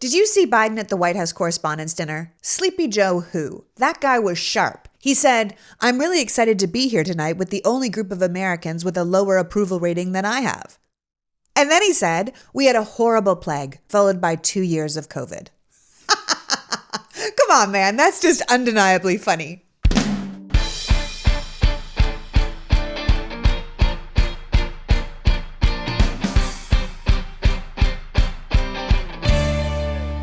Did you see Biden at the White House Correspondents' Dinner? Sleepy Joe who? That guy was sharp. He said, "I'm really excited to be here tonight with the only group of Americans with a lower approval rating than I have." And then he said, "We had a horrible plague, followed by 2 years of COVID." Come on, man. That's just undeniably funny.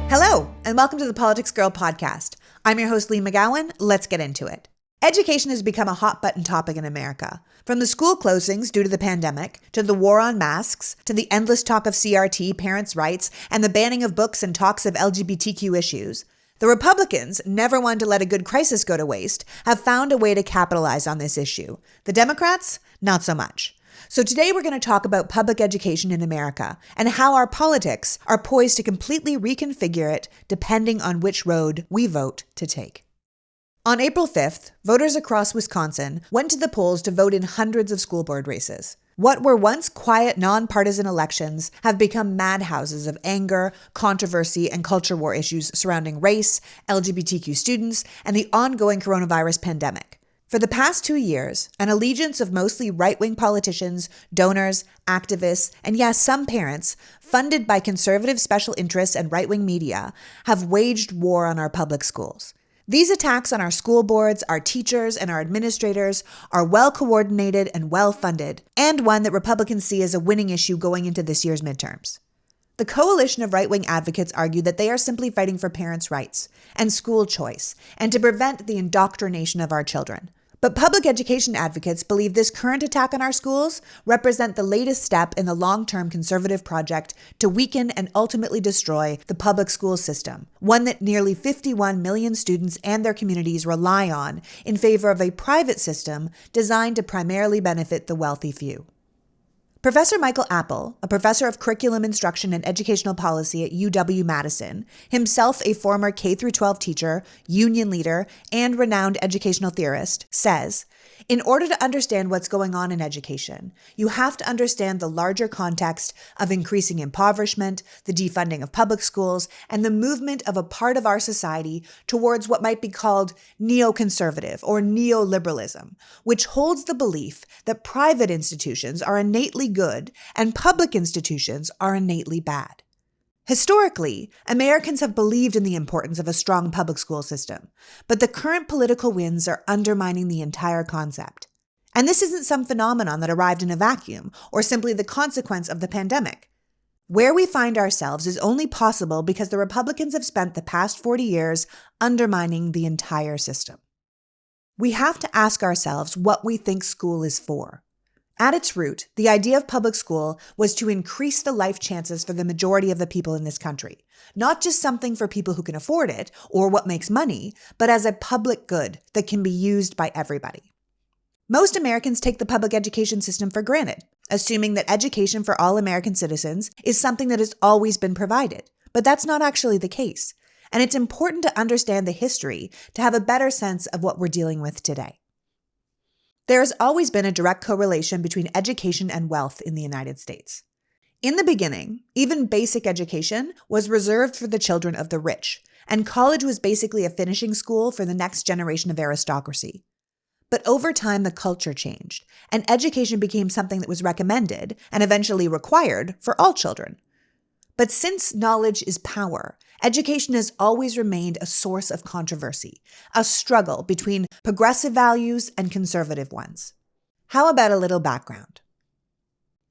Hello, and welcome to the PoliticsGirl Podcast. I'm your host, Lee McGowan. Let's get into it. Education has become a hot-button topic in America. From the school closings due to the pandemic, to the war on masks, to the endless talk of CRT, parents' rights, and the banning of books and talks of LGBTQ issues, the Republicans, never one to let a good crisis go to waste, have found a way to capitalize on this issue. The Democrats, not so much. So today we're going to talk about public education in America and how our politics are poised to completely reconfigure it depending on which road we vote to take. On April 5th, voters across Wisconsin went to the polls to vote in hundreds of school board races. What were once quiet, nonpartisan elections have become madhouses of anger, controversy, and culture war issues surrounding race, LGBTQ students, and the ongoing coronavirus pandemic. For the past 2 years, an allegiance of mostly right-wing politicians, donors, activists, and yes, some parents, funded by conservative special interests and right-wing media, have waged war on our public schools. These attacks on our school boards, our teachers, and our administrators are well-coordinated and well-funded, and one that Republicans see as a winning issue going into this year's midterms. The coalition of right-wing advocates argue that they are simply fighting for parents' rights and school choice, and to prevent the indoctrination of our children. But public education advocates believe this current attack on our schools represent the latest step in the long-term conservative project to weaken and ultimately destroy the public school system, one that nearly 51 million students and their communities rely on in favor of a private system designed to primarily benefit the wealthy few. Professor Michael Apple, a professor of curriculum instruction and educational policy at UW-Madison, himself a former K-12 teacher, union leader, and renowned educational theorist, says, "In order to understand what's going on in education, you have to understand the larger context of increasing impoverishment, the defunding of public schools, and the movement of a part of our society towards what might be called neoconservative or neoliberalism, which holds the belief that private institutions are innately good and public institutions are innately bad." Historically, Americans have believed in the importance of a strong public school system, but the current political winds are undermining the entire concept. And this isn't some phenomenon that arrived in a vacuum or simply the consequence of the pandemic. Where we find ourselves is only possible because the Republicans have spent the past 40 years undermining the entire system. We have to ask ourselves what we think school is for. At its root, the idea of public school was to increase the life chances for the majority of the people in this country, not just something for people who can afford it or what makes money, but as a public good that can be used by everybody. Most Americans take the public education system for granted, assuming that education for all American citizens is something that has always been provided, but that's not actually the case, and it's important to understand the history to have a better sense of what we're dealing with today. There has always been a direct correlation between education and wealth in the United States. In the beginning, even basic education was reserved for the children of the rich, and college was basically a finishing school for the next generation of aristocracy. But over time, the culture changed, and education became something that was recommended and eventually required for all children. But since knowledge is power, education has always remained a source of controversy, a struggle between progressive values and conservative ones. How about a little background?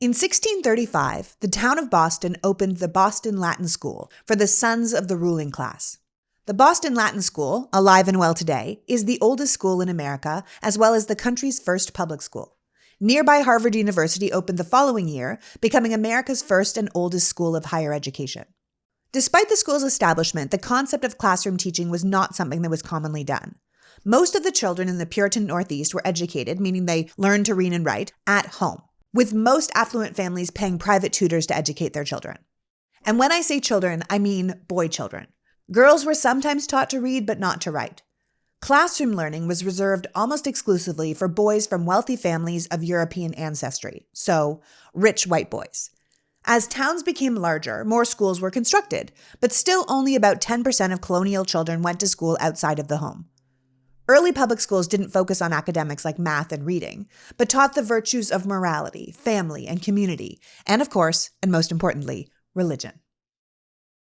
In 1635, the town of Boston opened the Boston Latin School for the sons of the ruling class. The Boston Latin School, alive and well today, is the oldest school in America, as well as the country's first public school. Nearby Harvard University opened the following year, becoming America's first and oldest school of higher education. Despite the school's establishment, the concept of classroom teaching was not something that was commonly done. Most of the children in the Puritan Northeast were educated, meaning they learned to read and write, at home, with most affluent families paying private tutors to educate their children. And when I say children, I mean boy children. Girls were sometimes taught to read, but not to write. Classroom learning was reserved almost exclusively for boys from wealthy families of European ancestry, so rich white boys. As towns became larger, more schools were constructed, but still only about 10% of colonial children went to school outside of the home. Early public schools didn't focus on academics like math and reading, but taught the virtues of morality, family, and community, and of course, and most importantly, religion.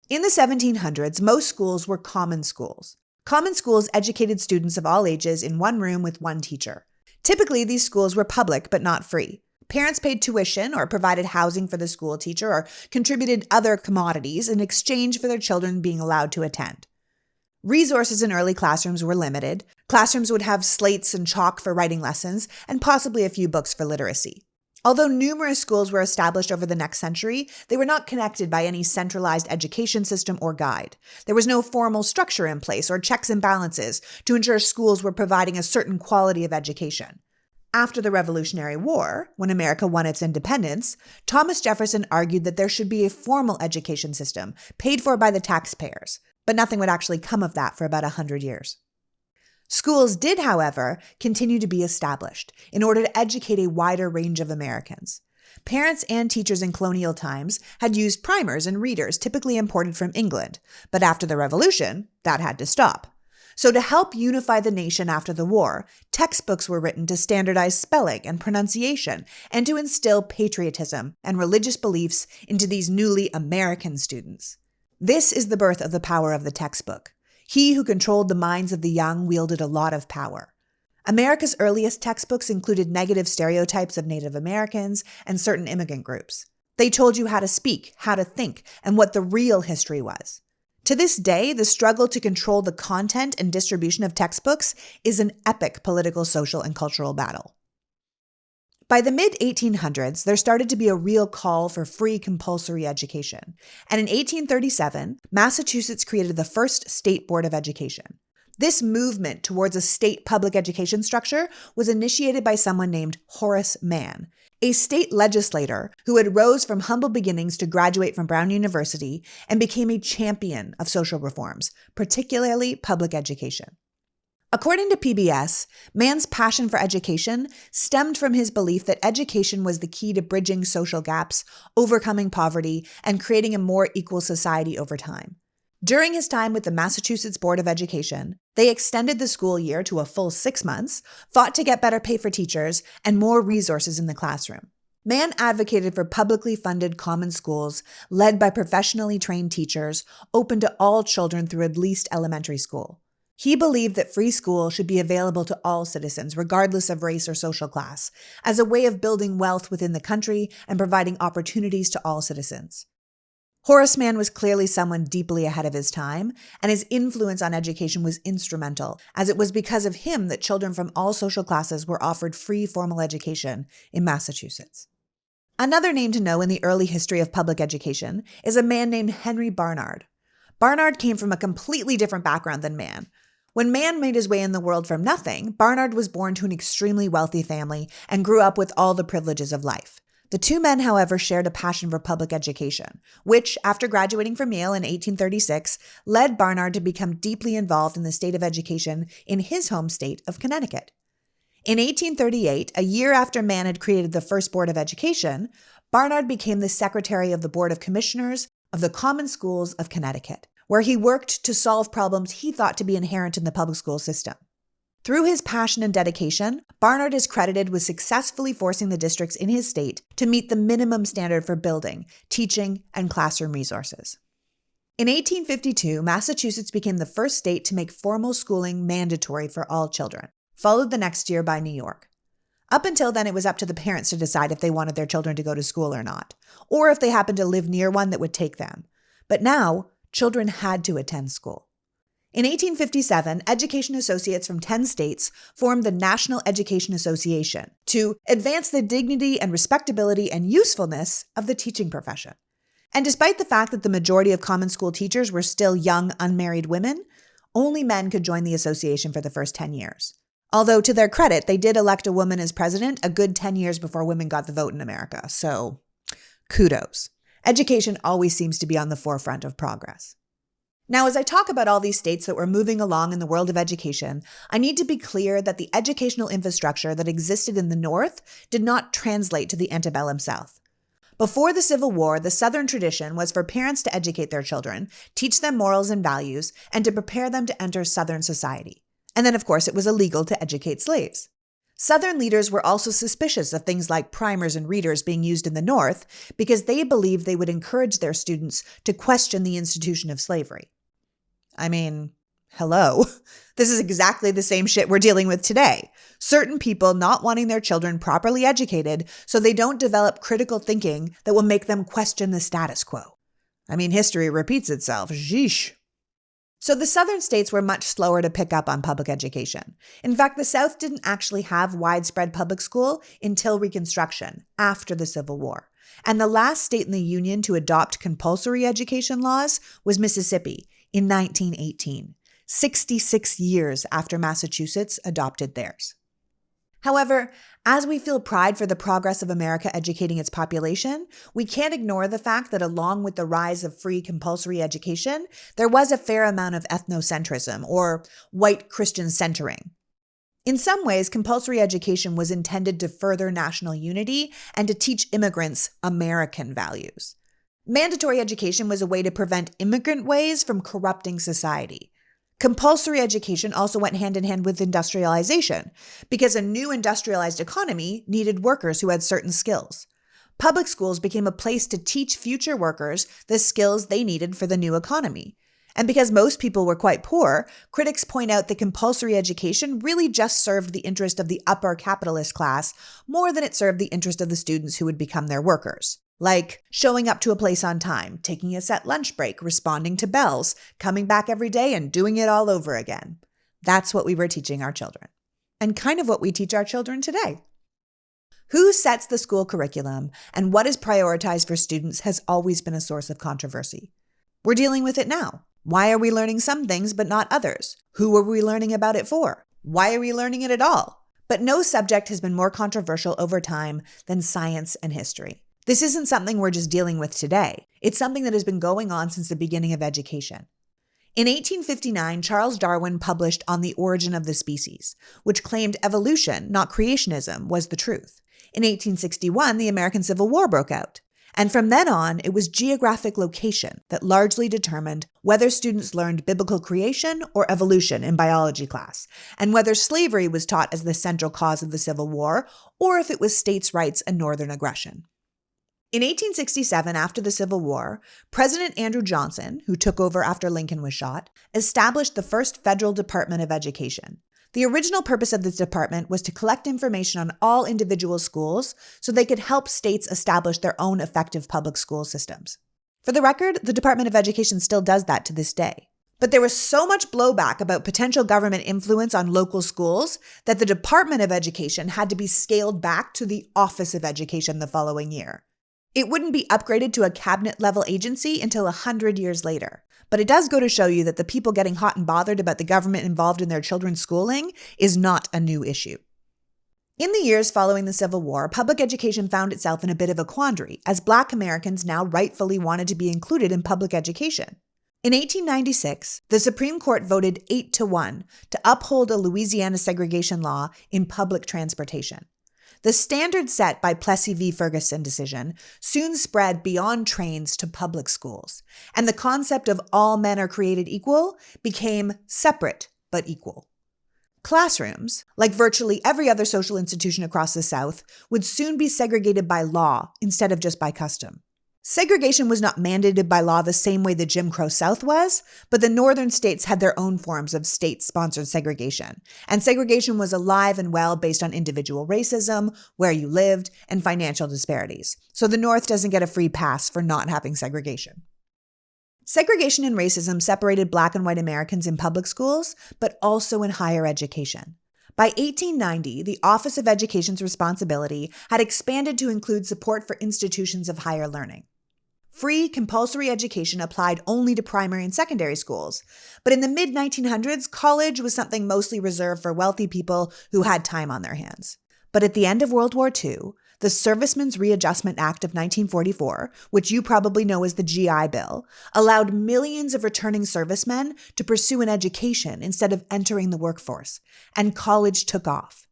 In the 1700s, most schools were common schools. Common schools educated students of all ages in one room with one teacher. Typically, these schools were public but not free. Parents paid tuition or provided housing for the school teacher or contributed other commodities in exchange for their children being allowed to attend. Resources in early classrooms were limited. Classrooms would have slates and chalk for writing lessons and possibly a few books for literacy. Although numerous schools were established over the next century, they were not connected by any centralized education system or guide. There was no formal structure in place or checks and balances to ensure schools were providing a certain quality of education. After the Revolutionary War, when America won its independence, Thomas Jefferson argued that there should be a formal education system paid for by the taxpayers, but nothing would actually come of that for about 100 years. Schools did, however, continue to be established in order to educate a wider range of Americans. Parents and teachers in colonial times had used primers and readers typically imported from England, but after the Revolution, that had to stop. So to help unify the nation after the war, textbooks were written to standardize spelling and pronunciation and to instill patriotism and religious beliefs into these newly American students. This is the birth of the power of the textbook. He who controlled the minds of the young wielded a lot of power. America's earliest textbooks included negative stereotypes of Native Americans and certain immigrant groups. They told you how to speak, how to think, and what the real history was. To this day, the struggle to control the content and distribution of textbooks is an epic political, social, and cultural battle. By the mid-1800s, there started to be a real call for free compulsory education, and in 1837, Massachusetts created the first state board of education. This movement towards a state public education structure was initiated by someone named Horace Mann, a state legislator who had rose from humble beginnings to graduate from Brown University and became a champion of social reforms, particularly public education. According to PBS, Mann's passion for education stemmed from his belief that education was the key to bridging social gaps, overcoming poverty, and creating a more equal society over time. During his time with the Massachusetts Board of Education, they extended the school year to a full 6 months, fought to get better pay for teachers, and more resources in the classroom. Mann advocated for publicly funded common schools led by professionally trained teachers, open to all children through at least elementary school. He believed that free school should be available to all citizens, regardless of race or social class, as a way of building wealth within the country and providing opportunities to all citizens. Horace Mann was clearly someone deeply ahead of his time, and his influence on education was instrumental, as it was because of him that children from all social classes were offered free formal education in Massachusetts. Another name to know in the early history of public education is a man named Henry Barnard. Barnard came from a completely different background than Mann. When Mann made his way in the world from nothing, Barnard was born to an extremely wealthy family and grew up with all the privileges of life. The two men, however, shared a passion for public education, which, after graduating from Yale in 1836, led Barnard to become deeply involved in the state of education in his home state of Connecticut. In 1838, a year after Mann had created the first Board of Education, Barnard became the secretary of the Board of Commissioners of the Common Schools of Connecticut, where he worked to solve problems he thought to be inherent in the public school system. Through his passion and dedication, Barnard is credited with successfully forcing the districts in his state to meet the minimum standard for building, teaching, and classroom resources. In 1852, Massachusetts became the first state to make formal schooling mandatory for all children, followed the next year by New York. Up until then, it was up to the parents to decide if they wanted their children to go to school or not, or if they happened to live near one that would take them. But now, children had to attend school. In 1857, education associates from 10 states formed the National Education Association to advance the dignity and respectability and usefulness of the teaching profession. And despite the fact that the majority of common school teachers were still young, unmarried women, only men could join the association for the first 10 years. Although, to their credit, they did elect a woman as president a good 10 years before women got the vote in America. So, kudos. Education always seems to be on the forefront of progress. Now, as I talk about all these states that were moving along in the world of education, I need to be clear that the educational infrastructure that existed in the North did not translate to the antebellum South. Before the Civil War, the Southern tradition was for parents to educate their children, teach them morals and values, and to prepare them to enter Southern society. And then, of course, it was illegal to educate slaves. Southern leaders were also suspicious of things like primers and readers being used in the North because they believed they would encourage their students to question the institution of slavery. I mean, hello. This is exactly the same shit we're dealing with today. Certain people not wanting their children properly educated so they don't develop critical thinking that will make them question the status quo. I mean, history repeats itself. Sheesh. So the Southern states were much slower to pick up on public education. In fact, the South didn't actually have widespread public school until Reconstruction, after the Civil War. And the last state in the Union to adopt compulsory education laws was Mississippi in 1918, 66 years after Massachusetts adopted theirs. However, as we feel pride for the progress of America educating its population, we can't ignore the fact that along with the rise of free compulsory education, there was a fair amount of ethnocentrism, or white Christian centering. In some ways, compulsory education was intended to further national unity and to teach immigrants American values. Mandatory education was a way to prevent immigrant ways from corrupting society. Compulsory education also went hand in hand with industrialization, because a new industrialized economy needed workers who had certain skills. Public schools became a place to teach future workers the skills they needed for the new economy. And because most people were quite poor, critics point out that compulsory education really just served the interest of the upper capitalist class more than it served the interest of the students who would become their workers. Like showing up to a place on time, taking a set lunch break, responding to bells, coming back every day and doing it all over again. That's what we were teaching our children. And kind of what we teach our children today. Who sets the school curriculum and what is prioritized for students has always been a source of controversy. We're dealing with it now. Why are we learning some things but not others? Who are we learning about it for? Why are we learning it at all? But no subject has been more controversial over time than science and history. This isn't something we're just dealing with today. It's something that has been going on since the beginning of education. In 1859, Charles Darwin published On the Origin of the Species, which claimed evolution, not creationism, was the truth. In 1861, the American Civil War broke out. And from then on, it was geographic location that largely determined whether students learned biblical creation or evolution in biology class, and whether slavery was taught as the central cause of the Civil War, or if it was states' rights and Northern aggression. In 1867, after the Civil War, President Andrew Johnson, who took over after Lincoln was shot, established the first federal Department of Education. The original purpose of this department was to collect information on all individual schools so they could help states establish their own effective public school systems. For the record, the Department of Education still does that to this day. But there was so much blowback about potential government influence on local schools that the Department of Education had to be scaled back to the Office of Education the following year. It wouldn't be upgraded to a cabinet-level agency until 100 years later. But it does go to show you that the people getting hot and bothered about the government involved in their children's schooling is not a new issue. In the years following the Civil War, public education found itself in a bit of a quandary, as Black Americans now rightfully wanted to be included in public education. In 1896, the Supreme Court voted 8-1 to uphold a Louisiana segregation law in public transportation. The standard set by Plessy v. Ferguson decision soon spread beyond trains to public schools, and the concept of all men are created equal became separate but equal. Classrooms, like virtually every other social institution across the South, would soon be segregated by law instead of just by custom. Segregation was not mandated by law the same way the Jim Crow South was, but the northern states had their own forms of state-sponsored segregation, and segregation was alive and well based on individual racism, where you lived, and financial disparities. So the North doesn't get a free pass for not having segregation. Segregation and racism separated Black and white Americans in public schools, but also in higher education. By 1890, the Office of Education's responsibility had expanded to include support for institutions of higher learning. Free, compulsory education applied only to primary and secondary schools, but in the mid-1900s, college was something mostly reserved for wealthy people who had time on their hands. But at the end of World War II, the Servicemen's Readjustment Act of 1944, which you probably know as the GI Bill, allowed millions of returning servicemen to pursue an education instead of entering the workforce, and college took off.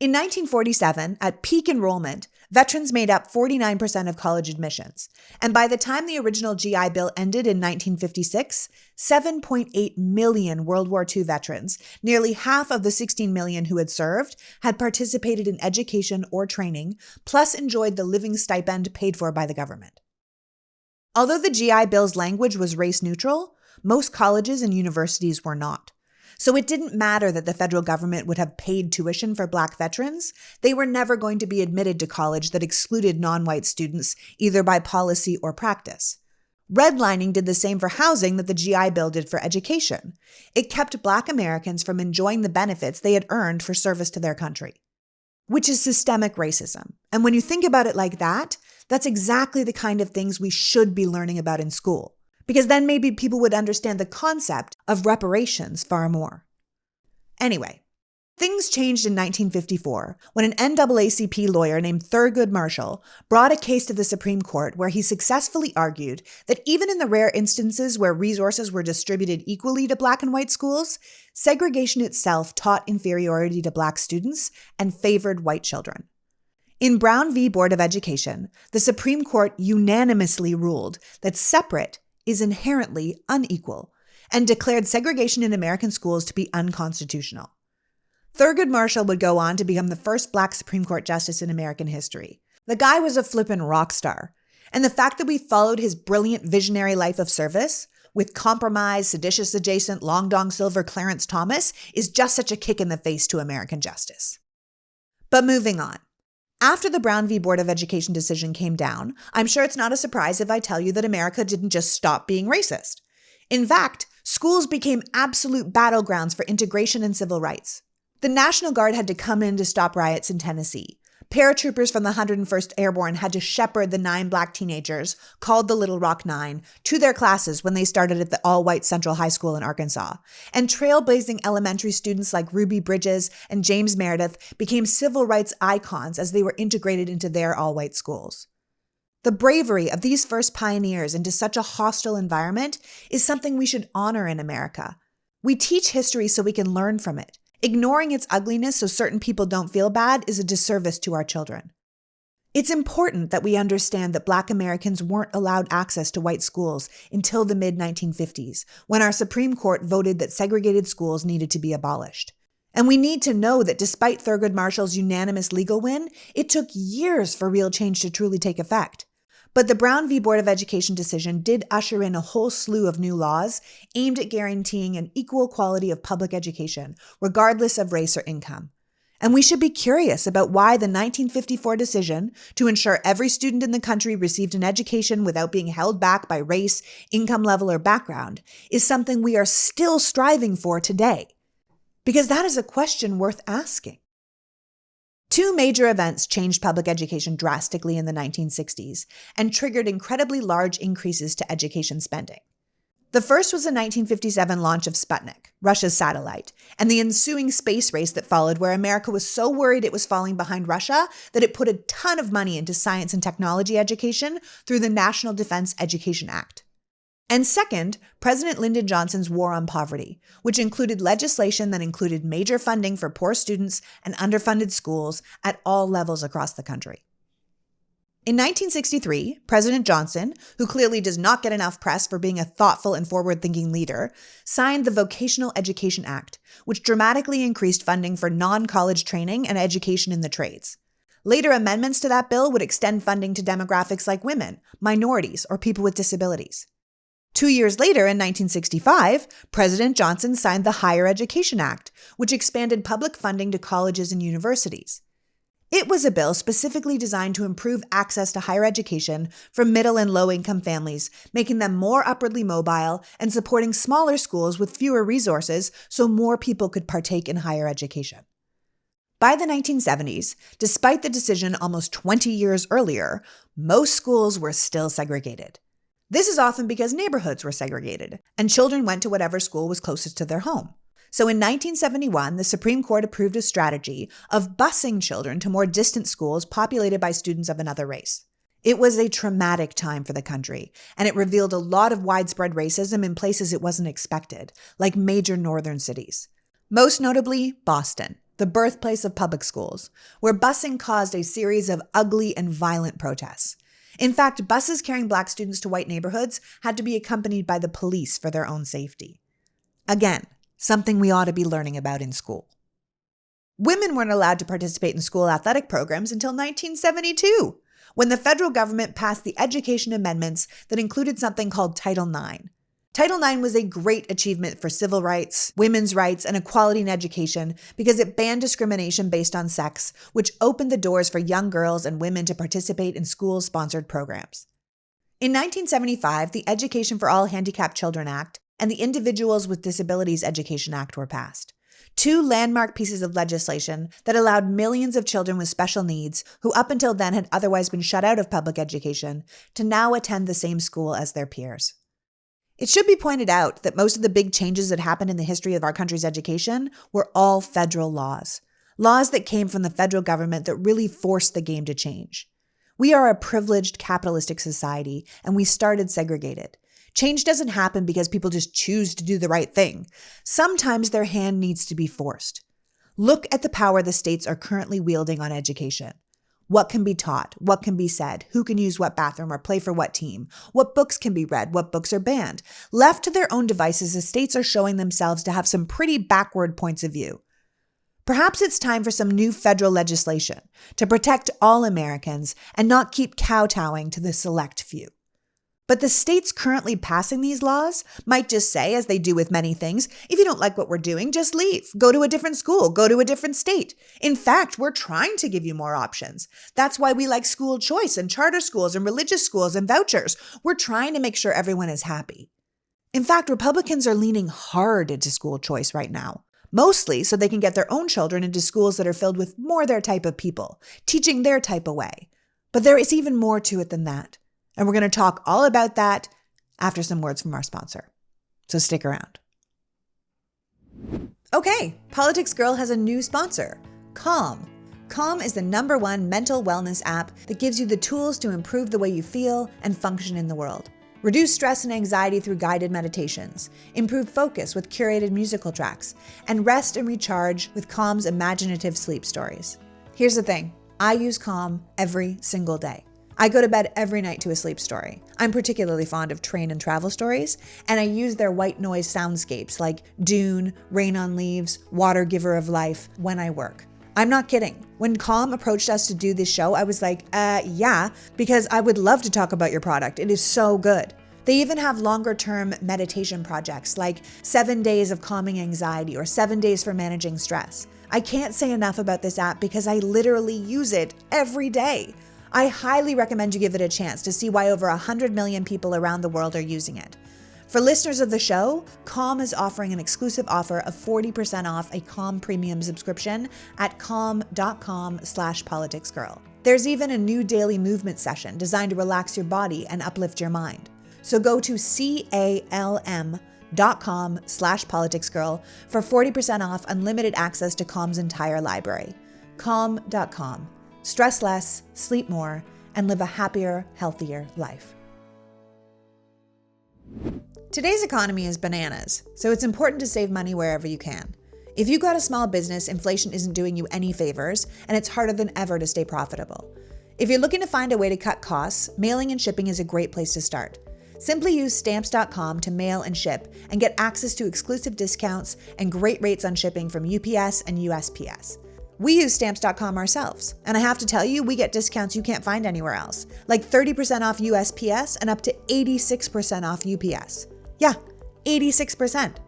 In 1947, at peak enrollment, Veterans made up 49% of college admissions, and by the time the original GI Bill ended in 1956, 7.8 million World War II veterans, nearly half of the 16 million who had served, had participated in education or training, plus enjoyed the living stipend paid for by the government. Although the GI Bill's language was race neutral, most colleges and universities were not. So it didn't matter that the federal government would have paid tuition for Black veterans. They were never going to be admitted to college that excluded non-white students, either by policy or practice. Redlining did the same for housing that the GI Bill did for education. It kept Black Americans from enjoying the benefits they had earned for service to their country, which is systemic racism. And when you think about it like that, that's exactly the kind of things we should be learning about in school. Because then maybe people would understand the concept of reparations far more. Anyway, things changed in 1954 when an NAACP lawyer named Thurgood Marshall brought a case to the Supreme Court where he successfully argued that even in the rare instances where resources were distributed equally to Black and white schools, segregation itself taught inferiority to Black students and favored white children. In Brown v. Board of Education, the Supreme Court unanimously ruled that separate is inherently unequal and declared segregation in American schools to be unconstitutional. Thurgood Marshall would go on to become the first Black Supreme Court justice in American history. The guy was a flippin' rock star. And the fact that we followed his brilliant visionary life of service with compromise, seditious adjacent, Long Dong Silver Clarence Thomas is just such a kick in the face to American justice. But moving on. After the Brown v. Board of Education decision came down, I'm sure it's not a surprise if I tell you that America didn't just stop being racist. In fact, schools became absolute battlegrounds for integration and civil rights. The National Guard had to come in to stop riots in Tennessee. Paratroopers from the 101st Airborne had to shepherd the 9 Black teenagers, called the Little Rock Nine, to their classes when they started at the all-white Central High School in Arkansas. And trailblazing elementary students like Ruby Bridges and James Meredith became civil rights icons as they were integrated into their all-white schools. The bravery of these first pioneers into such a hostile environment is something we should honor in America. We teach history so we can learn from it. Ignoring its ugliness so certain people don't feel bad is a disservice to our children. It's important that we understand that Black Americans weren't allowed access to white schools until the mid-1950s, when our Supreme Court voted that segregated schools needed to be abolished. And we need to know that despite Thurgood Marshall's unanimous legal win, it took years for real change to truly take effect. But the Brown v. Board of Education decision did usher in a whole slew of new laws aimed at guaranteeing an equal quality of public education, regardless of race or income. And we should be curious about why the 1954 decision to ensure every student in the country received an education without being held back by race, income level, or background is something we are still striving for today. Because that is a question worth asking. 2 major events changed public education drastically in the 1960s and triggered incredibly large increases to education spending. The first was the 1957 launch of Sputnik, Russia's satellite, and the ensuing space race that followed, where America was so worried it was falling behind Russia that it put a ton of money into science and technology education through the National Defense Education Act. And second, President Lyndon Johnson's war on poverty, which included legislation that included major funding for poor students and underfunded schools at all levels across the country. In 1963, President Johnson, who clearly does not get enough press for being a thoughtful and forward-thinking leader, signed the Vocational Education Act, which dramatically increased funding for non-college training and education in the trades. Later amendments to that bill would extend funding to demographics like women, minorities, or people with disabilities. 2 years later, in 1965, President Johnson signed the Higher Education Act, which expanded public funding to colleges and universities. It was a bill specifically designed to improve access to higher education for middle and low-income families, making them more upwardly mobile and supporting smaller schools with fewer resources so more people could partake in higher education. By the 1970s, despite the decision almost 20 years earlier, most schools were still segregated. This is often because neighborhoods were segregated, and children went to whatever school was closest to their home. So in 1971, the Supreme Court approved a strategy of busing children to more distant schools populated by students of another race. It was a traumatic time for the country, and it revealed a lot of widespread racism in places it wasn't expected, like major northern cities. Most notably, Boston, the birthplace of public schools, where busing caused a series of ugly and violent protests. In fact, buses carrying Black students to white neighborhoods had to be accompanied by the police for their own safety. Again, something we ought to be learning about in school. Women weren't allowed to participate in school athletic programs until 1972, when the federal government passed the education amendments that included something called Title IX. Title IX was a great achievement for civil rights, women's rights, and equality in education because it banned discrimination based on sex, which opened the doors for young girls and women to participate in school-sponsored programs. In 1975, the Education for All Handicapped Children Act and the Individuals with Disabilities Education Act were passed. Two landmark pieces of legislation that allowed millions of children with special needs, who up until then had otherwise been shut out of public education, to now attend the same school as their peers. It should be pointed out that most of the big changes that happened in the history of our country's education were all federal laws that came from the federal government that really forced the game to change. We are a privileged capitalistic society, and we started segregated. Change doesn't happen because people just choose to do the right thing. Sometimes their hand needs to be forced. Look at the power the states are currently wielding on education. What can be taught? What can be said? Who can use what bathroom or play for what team? What books can be read? What books are banned? Left to their own devices, the states are showing themselves to have some pretty backward points of view. Perhaps it's time for some new federal legislation to protect all Americans and not keep kowtowing to the select few. But the states currently passing these laws might just say, as they do with many things, if you don't like what we're doing, just leave. Go to a different school. Go to a different state. In fact, we're trying to give you more options. That's why we like school choice and charter schools and religious schools and vouchers. We're trying to make sure everyone is happy. In fact, Republicans are leaning hard into school choice right now, mostly so they can get their own children into schools that are filled with more their type of people, teaching their type of way. But there is even more to it than that. And we're going to talk all about that after some words from our sponsor. So stick around. Okay, PoliticsGirl has a new sponsor, Calm. Calm is the #1 mental wellness app that gives you the tools to improve the way you feel and function in the world. Reduce stress and anxiety through guided meditations, improve focus with curated musical tracks, and rest and recharge with Calm's imaginative sleep stories. Here's the thing, I use Calm every single day. I go to bed every night to a sleep story. I'm particularly fond of train and travel stories, and I use their white noise soundscapes like Dune, Rain on Leaves, Water Giver of Life when I work. I'm not kidding. When Calm approached us to do this show, I was like, yeah, because I would love to talk about your product. It is so good. They even have longer-term meditation projects like 7 days of calming anxiety or 7 days for managing stress. I can't say enough about this app because I literally use it every day. I highly recommend you give it a chance to see why over 100 million people around the world are using it. For listeners of the show, Calm is offering an exclusive offer of 40% off a Calm premium subscription at calm.com/politicsgirl. There's even a new daily movement session designed to relax your body and uplift your mind. So go to calm.com/politicsgirl for 40% off unlimited access to Calm's entire library. Calm.com. Stress less, sleep more, and live a happier, healthier life. Today's economy is bananas, so it's important to save money wherever you can. If you've got a small business, inflation isn't doing you any favors, and it's harder than ever to stay profitable. If you're looking to find a way to cut costs, mailing and shipping is a great place to start. Simply use stamps.com to mail and ship and get access to exclusive discounts and great rates on shipping from UPS and USPS. We use stamps.com ourselves, and I have to tell you, we get discounts you can't find anywhere else, like 30% off USPS and up to 86% off UPS. Yeah, 86%.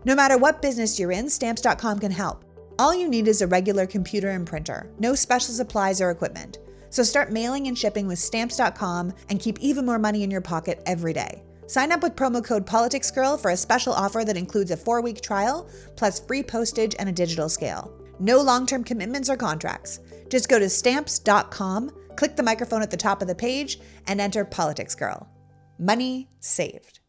No matter what business you're in, stamps.com can help. All you need is a regular computer and printer, no special supplies or equipment. So start mailing and shipping with stamps.com and keep even more money in your pocket every day. Sign up with promo code PoliticsGirl for a special offer that includes a 4-week trial, plus free postage and a digital scale. No long-term commitments or contracts. Just go to stamps.com, click the microphone at the top of the page, and enter PoliticsGirl. Money saved.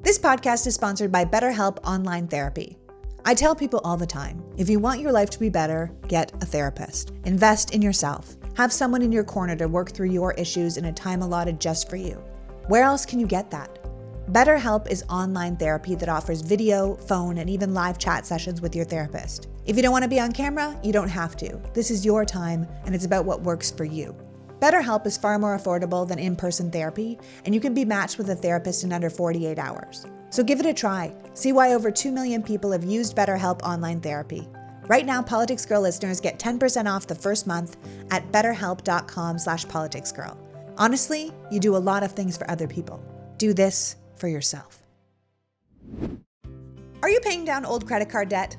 This podcast is sponsored by BetterHelp Online Therapy. I tell people all the time, if you want your life to be better, get a therapist. Invest in yourself. Have someone in your corner to work through your issues in a time allotted just for you. Where else can you get that? BetterHelp is online therapy that offers video, phone, and even live chat sessions with your therapist. If you don't want to be on camera, you don't have to. This is your time, and it's about what works for you. BetterHelp is far more affordable than in-person therapy, and you can be matched with a therapist in under 48 hours. So give it a try. See why over 2 million people have used BetterHelp online therapy. Right now, PoliticsGirl listeners get 10% off the first month at betterhelp.com/politicsgirl. Honestly, you do a lot of things for other people. Do this for yourself. Are you paying down old credit card debt?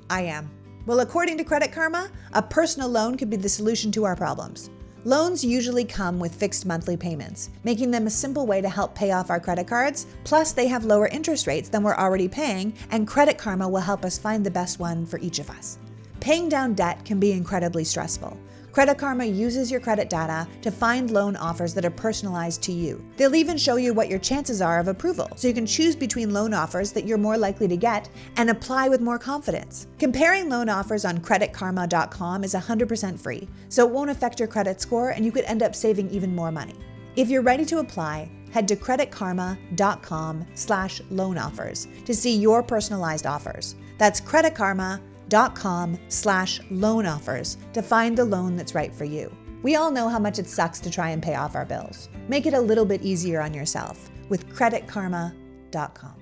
I am. Well, according to Credit Karma, a personal loan could be the solution to our problems. Loans usually come with fixed monthly payments, making them a simple way to help pay off our credit cards. Plus, they have lower interest rates than we're already paying, and Credit Karma will help us find the best one for each of us. Paying down debt can be incredibly stressful. Credit Karma uses your credit data to find loan offers that are personalized to you. They'll even show you what your chances are of approval, so you can choose between loan offers that you're more likely to get and apply with more confidence. Comparing loan offers on creditkarma.com is 100% free, so it won't affect your credit score and you could end up saving even more money. If you're ready to apply, head to creditkarma.com/loan offers to see your personalized offers. That's creditkarma.com/loan offers to find the loan that's right for you. We all know how much it sucks to try and pay off our bills. Make it a little bit easier on yourself with creditkarma.com.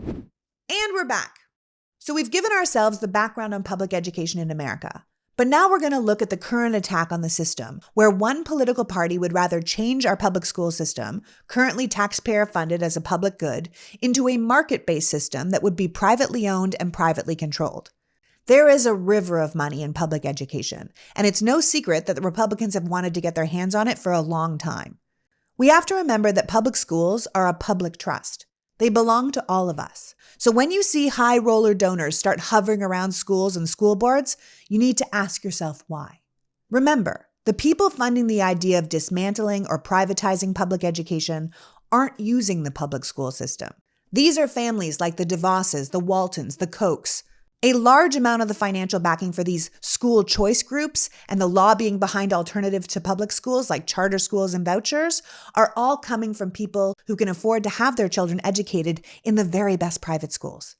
And we're back. So we've given ourselves the background on public education in America. But now we're going to look at the current attack on the system, where one political party would rather change our public school system, currently taxpayer funded as a public good, into a market-based system that would be privately owned and privately controlled. There is a river of money in public education, and it's no secret that the Republicans have wanted to get their hands on it for a long time. We have to remember that public schools are a public trust. They belong to all of us. So when you see high roller donors start hovering around schools and school boards, you need to ask yourself why. Remember, the people funding the idea of dismantling or privatizing public education aren't using the public school system. These are families like the DeVosses, the Waltons, the Kochs. A large amount of the financial backing for these school choice groups and the lobbying behind alternatives to public schools like charter schools and vouchers are all coming from people who can afford to have their children educated in the very best private schools.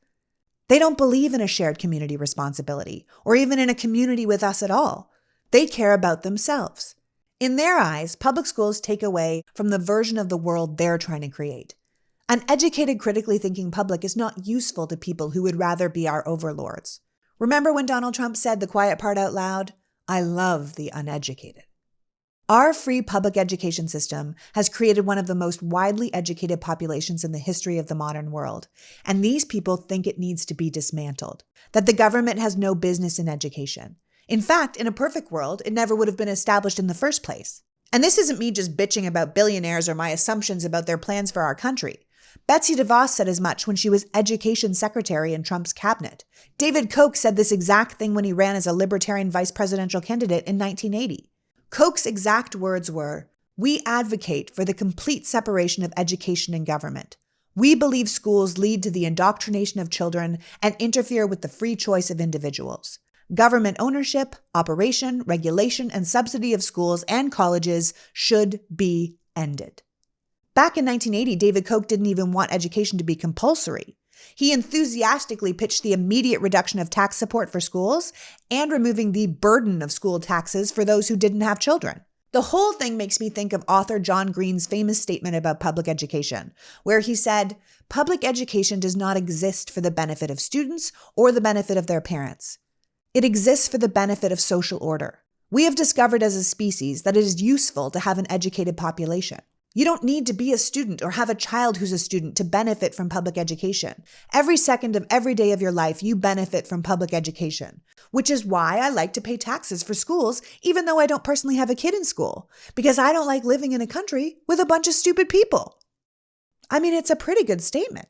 They don't believe in a shared community responsibility or even in a community with us at all. They care about themselves. In their eyes, public schools take away from the version of the world they're trying to create. An educated, critically thinking public is not useful to people who would rather be our overlords. Remember when Donald Trump said the quiet part out loud? I love the uneducated. Our free public education system has created one of the most widely educated populations in the history of the modern world, and these people think it needs to be dismantled, that the government has no business in education. In fact, in a perfect world, it never would have been established in the first place. And this isn't me just bitching about billionaires or my assumptions about their plans for our country. Betsy DeVos said as much when she was education secretary in Trump's cabinet. David Koch said this exact thing when he ran as a libertarian vice presidential candidate in 1980. Koch's exact words were, "We advocate for the complete separation of education and government. We believe schools lead to the indoctrination of children and interfere with the free choice of individuals. Government ownership, operation, regulation, and subsidy of schools and colleges should be ended." Back in 1980, David Koch didn't even want education to be compulsory. He enthusiastically pitched the immediate reduction of tax support for schools and removing the burden of school taxes for those who didn't have children. The whole thing makes me think of author John Green's famous statement about public education, where he said, "Public education does not exist for the benefit of students or the benefit of their parents. It exists for the benefit of social order. We have discovered as a species that it is useful to have an educated population. You don't need to be a student or have a child who's a student to benefit from public education. Every second of every day of your life, you benefit from public education, which is why I like to pay taxes for schools, even though I don't personally have a kid in school, because I don't like living in a country with a bunch of stupid people." I mean, it's a pretty good statement.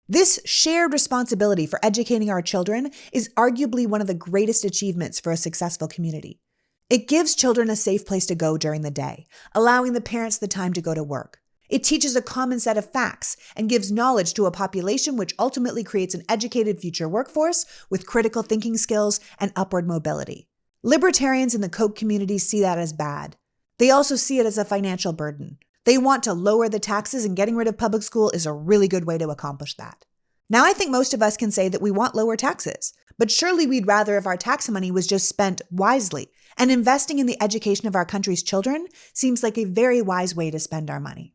This shared responsibility for educating our children is arguably one of the greatest achievements for a successful community. It gives children a safe place to go during the day, allowing the parents the time to go to work. It teaches a common set of facts and gives knowledge to a population, which ultimately creates an educated future workforce with critical thinking skills and upward mobility. Libertarians in the Koch community see that as bad. They also see it as a financial burden. They want to lower the taxes, and getting rid of public school is a really good way to accomplish that. Now, I think most of us can say that we want lower taxes, but surely we'd rather if our tax money was just spent wisely, and investing in the education of our country's children seems like a very wise way to spend our money.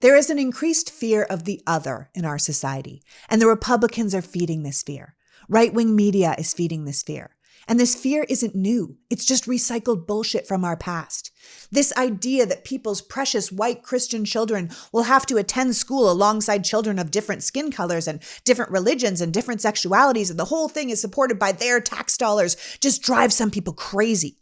There is an increased fear of the other in our society, and the Republicans are feeding this fear. Right-wing media is feeding this fear. And this fear isn't new. It's just recycled bullshit from our past. This idea that people's precious white Christian children will have to attend school alongside children of different skin colors and different religions and different sexualities, and the whole thing is supported by their tax dollars, just drives some people crazy.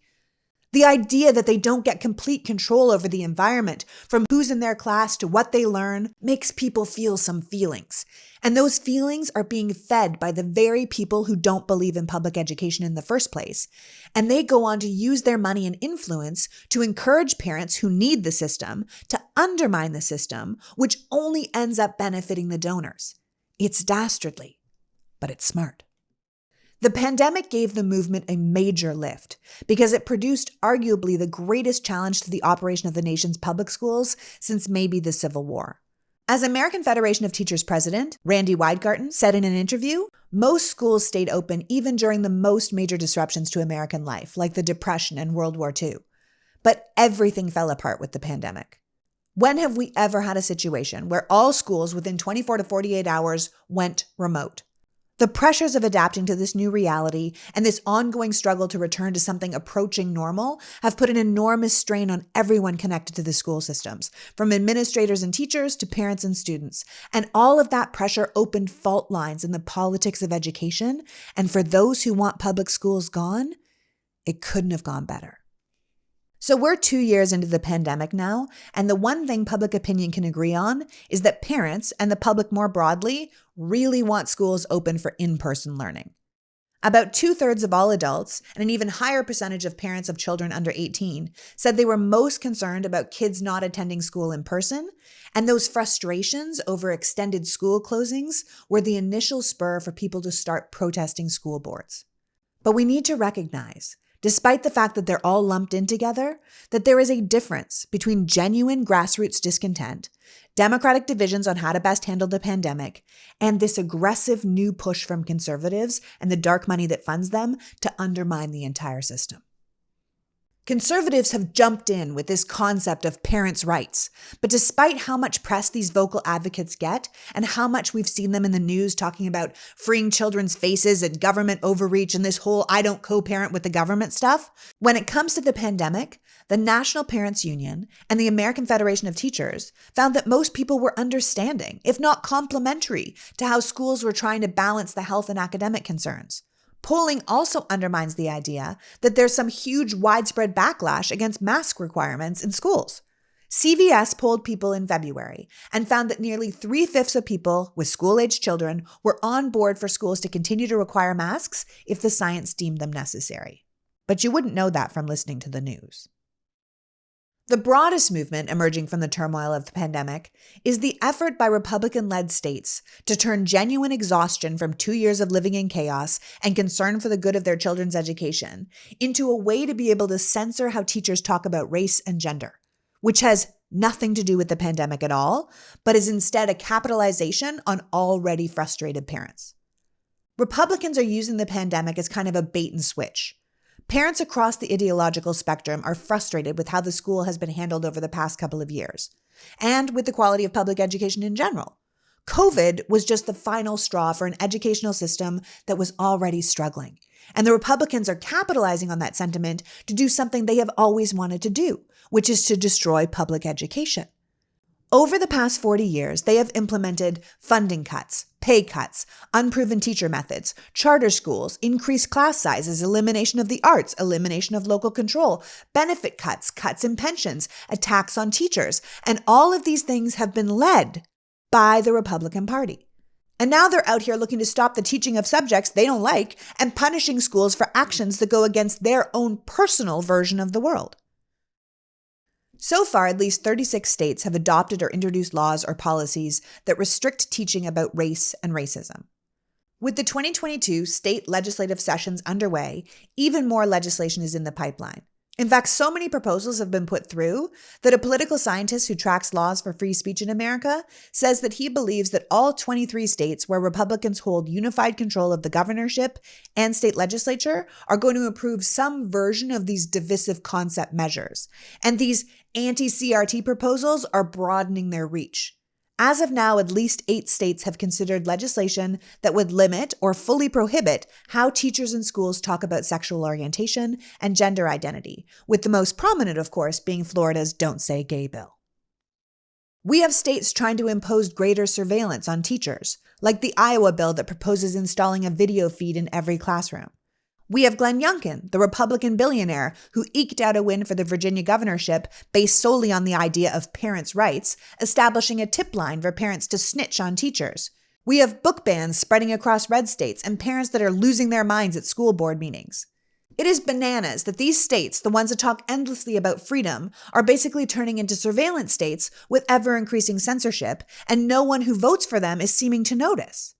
The idea that they don't get complete control over the environment, from who's in their class to what they learn, makes people feel some feelings. And those feelings are being fed by the very people who don't believe in public education in the first place. And they go on to use their money and influence to encourage parents who need the system to undermine the system, which only ends up benefiting the donors. It's dastardly, but it's smart. The pandemic gave the movement a major lift because it produced arguably the greatest challenge to the operation of the nation's public schools since maybe the Civil War. As American Federation of Teachers president, Randy Weingarten, said in an interview, most schools stayed open even during the most major disruptions to American life, like the Depression and World War II. But everything fell apart with the pandemic. When have we ever had a situation where all schools within 24 to 48 hours went remote? The pressures of adapting to this new reality and this ongoing struggle to return to something approaching normal have put an enormous strain on everyone connected to the school systems, from administrators and teachers to parents and students. And all of that pressure opened fault lines in the politics of education. And for those who want public schools gone, it couldn't have gone better. So we're 2 years into the pandemic now, and the one thing public opinion can agree on is that parents and the public more broadly really want schools open for in-person learning. About 2/3 of all adults and an even higher percentage of parents of children under 18 said they were most concerned about kids not attending school in person, and those frustrations over extended school closings were the initial spur for people to start protesting school boards. But we need to recognize, despite the fact that they're all lumped in together, that there is a difference between genuine grassroots discontent, democratic divisions on how to best handle the pandemic, and this aggressive new push from conservatives and the dark money that funds them to undermine the entire system. Conservatives have jumped in with this concept of parents' rights, but despite how much press these vocal advocates get and how much we've seen them in the news talking about freeing children's faces and government overreach and this whole I don't co-parent with the government stuff, when it comes to the pandemic, the National Parents Union and the American Federation of Teachers found that most people were understanding, if not complimentary, to how schools were trying to balance the health and academic concerns. Polling also undermines the idea that there's some huge widespread backlash against mask requirements in schools. CVS polled people in February and found that nearly 3/5 of people with school-aged children were on board for schools to continue to require masks if the science deemed them necessary. But you wouldn't know that from listening to the news. The broadest movement emerging from the turmoil of the pandemic is the effort by Republican-led states to turn genuine exhaustion from 2 years of living in chaos and concern for the good of their children's education into a way to be able to censor how teachers talk about race and gender, which has nothing to do with the pandemic at all, but is instead a capitalization on already frustrated parents. Republicans are using the pandemic as kind of a bait and switch. Parents across the ideological spectrum are frustrated with how the school has been handled over the past couple of years, and with the quality of public education in general. COVID was just the final straw for an educational system that was already struggling, and the Republicans are capitalizing on that sentiment to do something they have always wanted to do, which is to destroy public education. Over the past 40 years, they have implemented funding cuts, pay cuts, unproven teacher methods, charter schools, increased class sizes, elimination of the arts, elimination of local control, benefit cuts, cuts in pensions, attacks on teachers, and all of these things have been led by the Republican Party. And now they're out here looking to stop the teaching of subjects they don't like and punishing schools for actions that go against their own personal version of the world. So far, at least 36 states have adopted or introduced laws or policies that restrict teaching about race and racism. With the 2022 state legislative sessions underway, even more legislation is in the pipeline. In fact, so many proposals have been put through that a political scientist who tracks laws for free speech in America says that he believes that all 23 states where Republicans hold unified control of the governorship and state legislature are going to approve some version of these divisive concept measures. And these anti-CRT proposals are broadening their reach. As of now, at least 8 states have considered legislation that would limit or fully prohibit how teachers in schools talk about sexual orientation and gender identity, with the most prominent, of course, being Florida's Don't Say Gay bill. We have states trying to impose greater surveillance on teachers, like the Iowa bill that proposes installing a video feed in every classroom. We have Glenn Youngkin, the Republican billionaire who eked out a win for the Virginia governorship based solely on the idea of parents' rights, establishing a tip line for parents to snitch on teachers. We have book bans spreading across red states and parents that are losing their minds at school board meetings. It is bananas that these states, the ones that talk endlessly about freedom, are basically turning into surveillance states with ever-increasing censorship, and no one who votes for them is seeming to notice.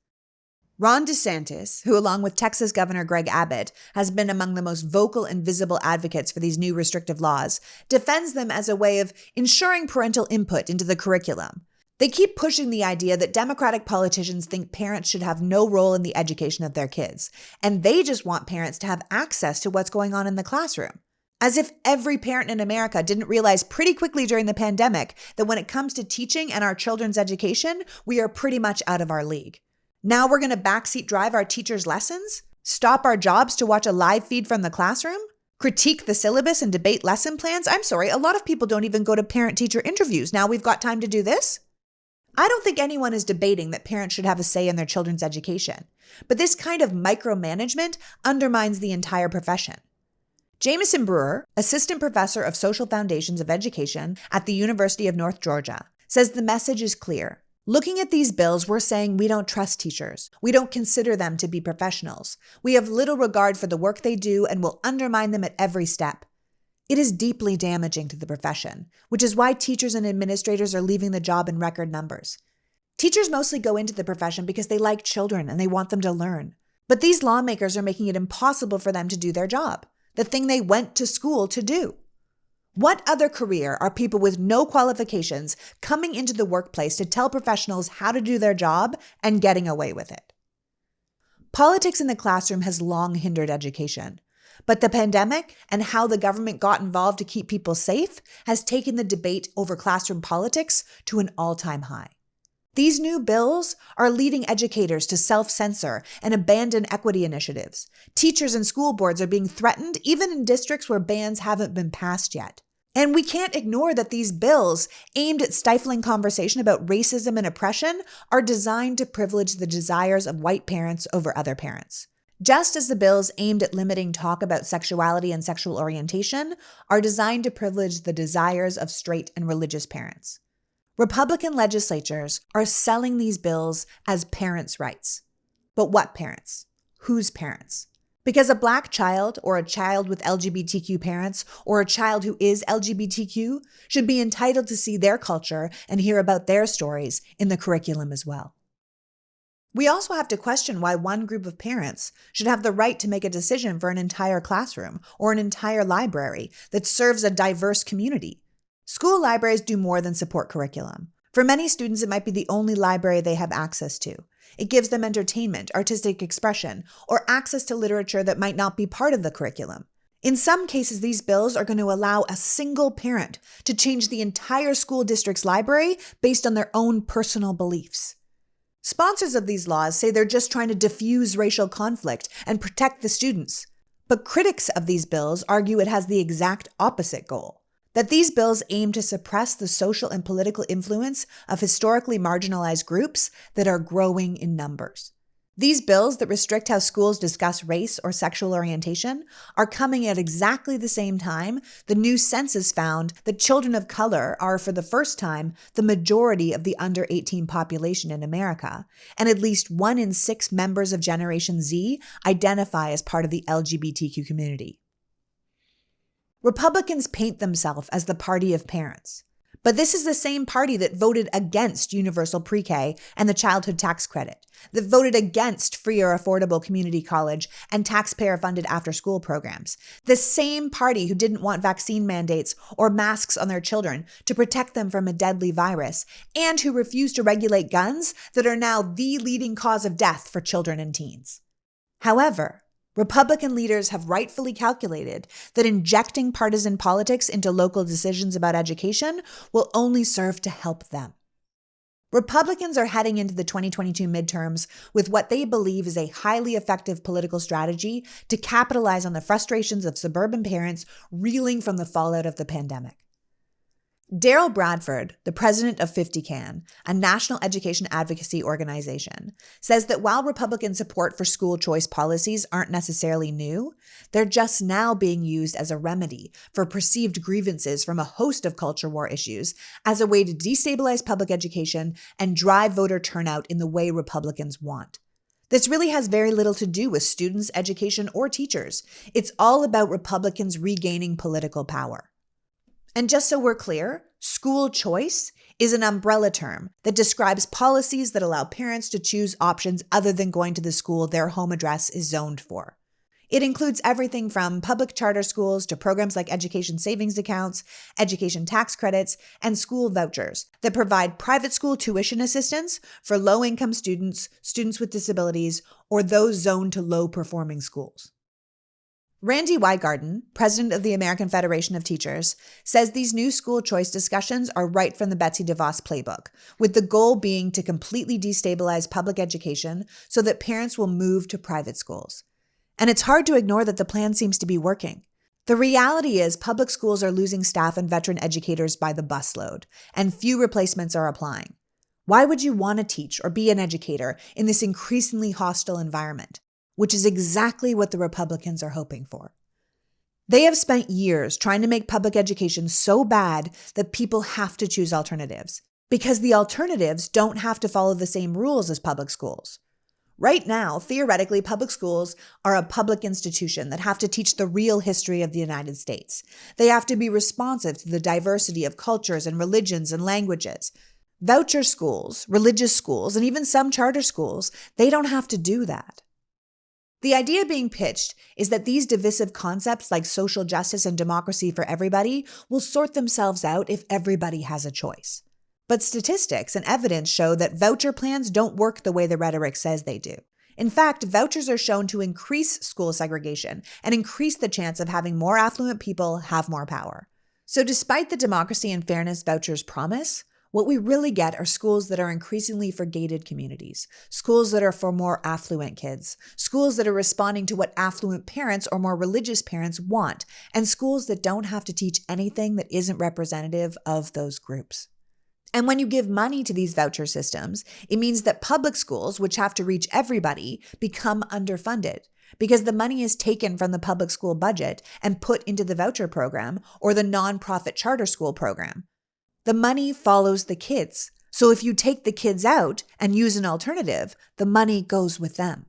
Ron DeSantis, who along with Texas Governor Greg Abbott has been among the most vocal and visible advocates for these new restrictive laws, defends them as a way of ensuring parental input into the curriculum. They keep pushing the idea that Democratic politicians think parents should have no role in the education of their kids, and they just want parents to have access to what's going on in the classroom. As if every parent in America didn't realize pretty quickly during the pandemic that when it comes to teaching and our children's education, we are pretty much out of our league. Now we're going to backseat drive our teachers' lessons? Stop our jobs to watch a live feed from the classroom? Critique the syllabus and debate lesson plans? I'm sorry, a lot of people don't even go to parent-teacher interviews. Now we've got time to do this? I don't think anyone is debating that parents should have a say in their children's education, but this kind of micromanagement undermines the entire profession. Jameson Brewer, assistant professor of social foundations of education at the University of North Georgia, says the message is clear. Looking at these bills, we're saying we don't trust teachers. We don't consider them to be professionals. We have little regard for the work they do and will undermine them at every step. It is deeply damaging to the profession, which is why teachers and administrators are leaving the job in record numbers. Teachers mostly go into the profession because they like children and they want them to learn. But these lawmakers are making it impossible for them to do their job, the thing they went to school to do. What other career are people with no qualifications coming into the workplace to tell professionals how to do their job and getting away with it? Politics in the classroom has long hindered education, but the pandemic and how the government got involved to keep people safe has taken the debate over classroom politics to an all-time high. These new bills are leading educators to self-censor and abandon equity initiatives. Teachers and school boards are being threatened, even in districts where bans haven't been passed yet. And we can't ignore that these bills, aimed at stifling conversation about racism and oppression, are designed to privilege the desires of white parents over other parents. Just as the bills aimed at limiting talk about sexuality and sexual orientation are designed to privilege the desires of straight and religious parents. Republican legislatures are selling these bills as parents' rights. But what parents? Whose parents? Because a Black child or a child with LGBTQ parents or a child who is LGBTQ should be entitled to see their culture and hear about their stories in the curriculum as well. We also have to question why one group of parents should have the right to make a decision for an entire classroom or an entire library that serves a diverse community. School libraries do more than support curriculum. For many students, it might be the only library they have access to. It gives them entertainment, artistic expression, or access to literature that might not be part of the curriculum. In some cases, these bills are going to allow a single parent to change the entire school district's library based on their own personal beliefs. Sponsors of these laws say they're just trying to diffuse racial conflict and protect the students. But critics of these bills argue it has the exact opposite goal. That these bills aim to suppress the social and political influence of historically marginalized groups that are growing in numbers. These bills that restrict how schools discuss race or sexual orientation are coming at exactly the same time the new census found that children of color are, for the first time, the majority of the under 18 population in America, and at least 1 in 6 members of Generation Z identify as part of the LGBTQ community. Republicans paint themselves as the party of parents, But this is the same party that voted against universal pre-K and the childhood tax credit, that voted against free or affordable community college and taxpayer-funded after-school programs. The same party who didn't want vaccine mandates or masks on their children to protect them from a deadly virus, and who refused to regulate guns that are now the leading cause of death for children and teens. However, Republican leaders have rightfully calculated that injecting partisan politics into local decisions about education will only serve to help them. Republicans are heading into the 2022 midterms with what they believe is a highly effective political strategy to capitalize on the frustrations of suburban parents reeling from the fallout of the pandemic. Daryl Bradford, the president of 50CAN, a national education advocacy organization, says that while Republican support for school choice policies aren't necessarily new, they're just now being used as a remedy for perceived grievances from a host of culture war issues as a way to destabilize public education and drive voter turnout in the way Republicans want. This really has very little to do with students, education, or teachers. It's all about Republicans regaining political power. And just so we're clear, school choice is an umbrella term that describes policies that allow parents to choose options other than going to the school their home address is zoned for. It includes everything from public charter schools to programs like education savings accounts, education tax credits, and school vouchers that provide private school tuition assistance for low-income students, students with disabilities, or those zoned to low-performing schools. Randy Weigarten, president of the American Federation of Teachers, says these new school choice discussions are right from the Betsy DeVos playbook, with the goal being to completely destabilize public education so that parents will move to private schools. And it's hard to ignore that the plan seems to be working. The reality is public schools are losing staff and veteran educators by the busload, and few replacements are applying. Why would you want to teach or be an educator in this increasingly hostile environment? Which is exactly what the Republicans are hoping for. They have spent years trying to make public education so bad that people have to choose alternatives, because the alternatives don't have to follow the same rules as public schools. Right now, theoretically, public schools are a public institution that have to teach the real history of the United States. They have to be responsive to the diversity of cultures and religions and languages. Voucher schools, religious schools, and even some charter schools, they don't have to do that. The idea being pitched is that these divisive concepts like social justice and democracy for everybody will sort themselves out if everybody has a choice. But statistics and evidence show that voucher plans don't work the way the rhetoric says they do. In fact, vouchers are shown to increase school segregation and increase the chance of having more affluent people have more power. So despite the democracy and fairness vouchers promise, what we really get are schools that are increasingly for gated communities, schools that are for more affluent kids, schools that are responding to what affluent parents or more religious parents want, and schools that don't have to teach anything that isn't representative of those groups. And when you give money to these voucher systems, it means that public schools, which have to reach everybody, become underfunded because the money is taken from the public school budget and put into the voucher program or the nonprofit charter school program. The money follows the kids. So if you take the kids out and use an alternative, the money goes with them.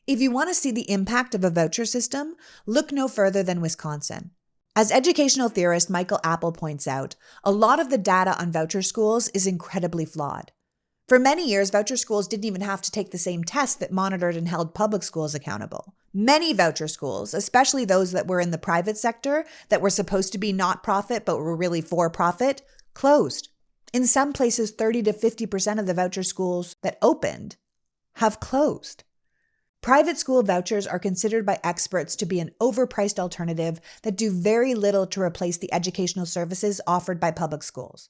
If you want to see the impact of a voucher system, look no further than Wisconsin. As educational theorist Michael Apple points out, a lot of the data on voucher schools is incredibly flawed. For many years, voucher schools didn't even have to take the same tests that monitored and held public schools accountable. Many voucher schools, especially those that were in the private sector, that were supposed to be not profit but were really for profit, closed. In some places, 30 to 50% of the voucher schools that opened have closed. Private school vouchers are considered by experts to be an overpriced alternative that do very little to replace the educational services offered by public schools.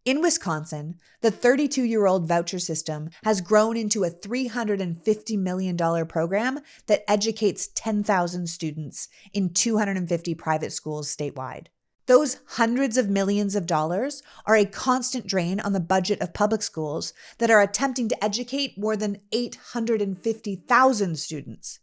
In Wisconsin, the 32-year-old voucher system has grown into a $350 million program that educates 10,000 students in 250 private schools statewide. Those hundreds of millions of dollars are a constant drain on the budget of public schools that are attempting to educate more than 850,000 students.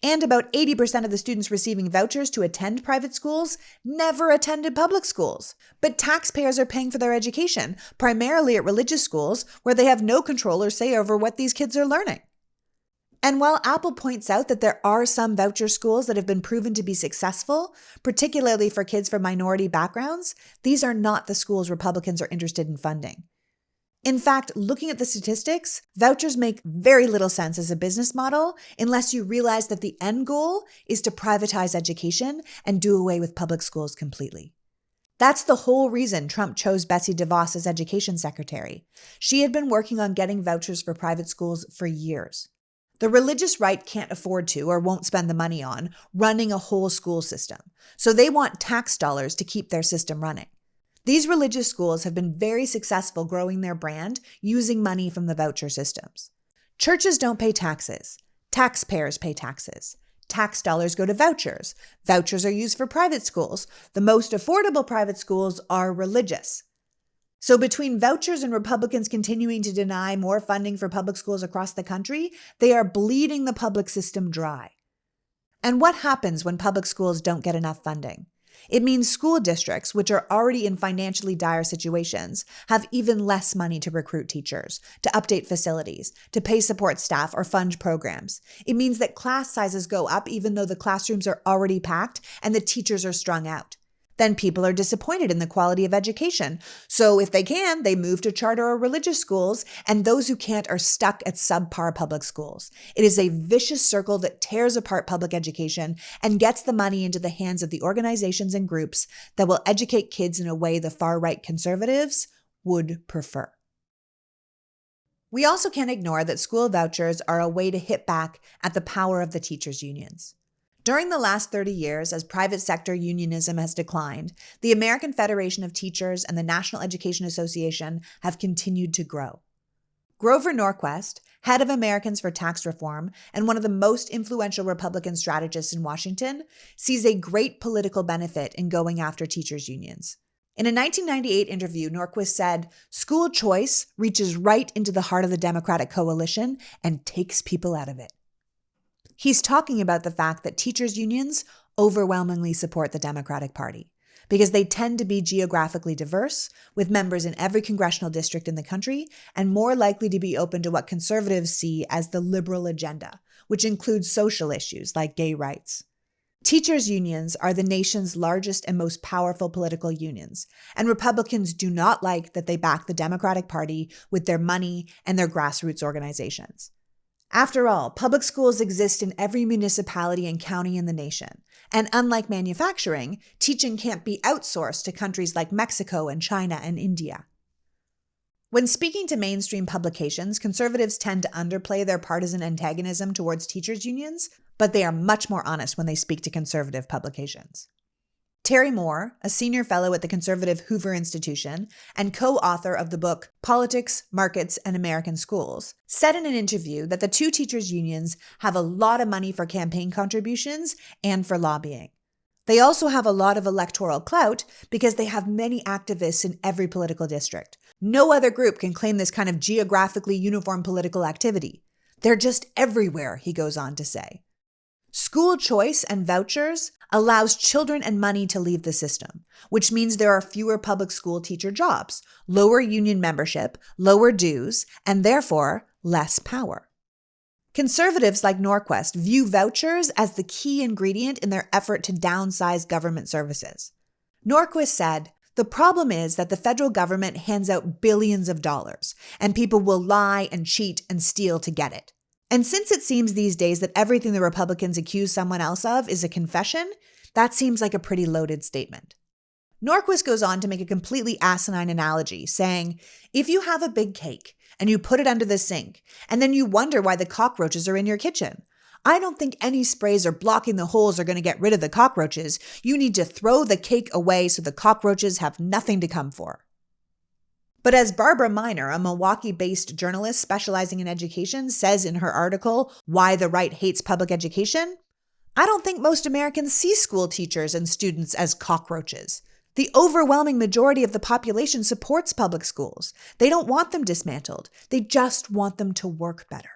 And about 80% of the students receiving vouchers to attend private schools never attended public schools. But taxpayers are paying for their education, primarily at religious schools, where they have no control or say over what these kids are learning. And while Apple points out that there are some voucher schools that have been proven to be successful, particularly for kids from minority backgrounds, these are not the schools Republicans are interested in funding. In fact, looking at the statistics, vouchers make very little sense as a business model unless you realize that the end goal is to privatize education and do away with public schools completely. That's the whole reason Trump chose Betsy DeVos as education secretary. She had been working on getting vouchers for private schools for years. The religious right can't afford to, or won't spend the money on, running a whole school system. So they want tax dollars to keep their system running. These religious schools have been very successful growing their brand using money from the voucher systems. Churches don't pay taxes. Taxpayers pay taxes. Tax dollars go to vouchers. Vouchers are used for private schools. The most affordable private schools are religious. So between vouchers and Republicans continuing to deny more funding for public schools across the country, they are bleeding the public system dry. And what happens when public schools don't get enough funding? It means school districts, which are already in financially dire situations, have even less money to recruit teachers, to update facilities, to pay support staff, or fund programs. It means that class sizes go up even though the classrooms are already packed and the teachers are strung out. Then people are disappointed in the quality of education. So if they can, they move to charter or religious schools, and those who can't are stuck at subpar public schools. It is a vicious circle that tears apart public education and gets the money into the hands of the organizations and groups that will educate kids in a way the far-right conservatives would prefer. We also can't ignore that school vouchers are a way to hit back at the power of the teachers' unions. During the last 30 years, as private sector unionism has declined, the American Federation of Teachers and the National Education Association have continued to grow. Grover Norquist, head of Americans for Tax Reform and one of the most influential Republican strategists in Washington, sees a great political benefit in going after teachers' unions. In a 1998 interview, Norquist said, "School choice reaches right into the heart of the Democratic coalition and takes people out of it." He's talking about the fact that teachers' unions overwhelmingly support the Democratic Party because they tend to be geographically diverse, with members in every congressional district in the country, and more likely to be open to what conservatives see as the liberal agenda, which includes social issues like gay rights. Teachers' unions are the nation's largest and most powerful political unions, and Republicans do not like that they back the Democratic Party with their money and their grassroots organizations. After all, public schools exist in every municipality and county in the nation. And unlike manufacturing, teaching can't be outsourced to countries like Mexico and China and India. When speaking to mainstream publications, conservatives tend to underplay their partisan antagonism towards teachers' unions, but they are much more honest when they speak to conservative publications. Terry Moore, a senior fellow at the conservative Hoover Institution and co-author of the book Politics, Markets, and American Schools, said in an interview that the two teachers' unions have a lot of money for campaign contributions and for lobbying. They also have a lot of electoral clout because they have many activists in every political district. No other group can claim this kind of geographically uniform political activity. They're just everywhere, he goes on to say. School choice and vouchers allows children and money to leave the system, which means there are fewer public school teacher jobs, lower union membership, lower dues, and therefore less power. Conservatives like Norquist view vouchers as the key ingredient in their effort to downsize government services. Norquist said, "The problem is that the federal government hands out billions of dollars, and people will lie and cheat and steal to get it. And since it seems these days that everything the Republicans accuse someone else of is a confession, that seems like a pretty loaded statement." Norquist goes on to make a completely asinine analogy, saying, if you have a big cake and you put it under the sink, and then you wonder why the cockroaches are in your kitchen, I don't think any sprays or blocking the holes are going to get rid of the cockroaches. You need to throw the cake away so the cockroaches have nothing to come for. But as Barbara Miner, a Milwaukee-based journalist specializing in education, says in her article, Why the Right Hates Public Education, I don't think most Americans see school teachers and students as cockroaches. The overwhelming majority of the population supports public schools. They don't want them dismantled. They just want them to work better.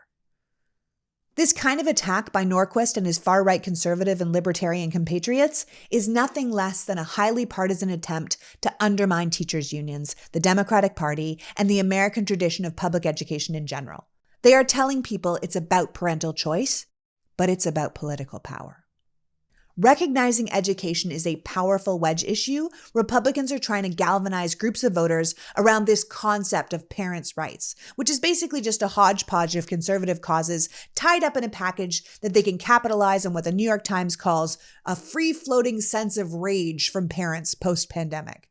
This kind of attack by Norquist and his far-right conservative and libertarian compatriots is nothing less than a highly partisan attempt to undermine teachers' unions, the Democratic Party, and the American tradition of public education in general. They are telling people it's about parental choice, but it's about political power. Recognizing education is a powerful wedge issue, Republicans are trying to galvanize groups of voters around this concept of parents' rights, which is basically just a hodgepodge of conservative causes tied up in a package that they can capitalize on what the New York Times calls a free-floating sense of rage from parents post-pandemic.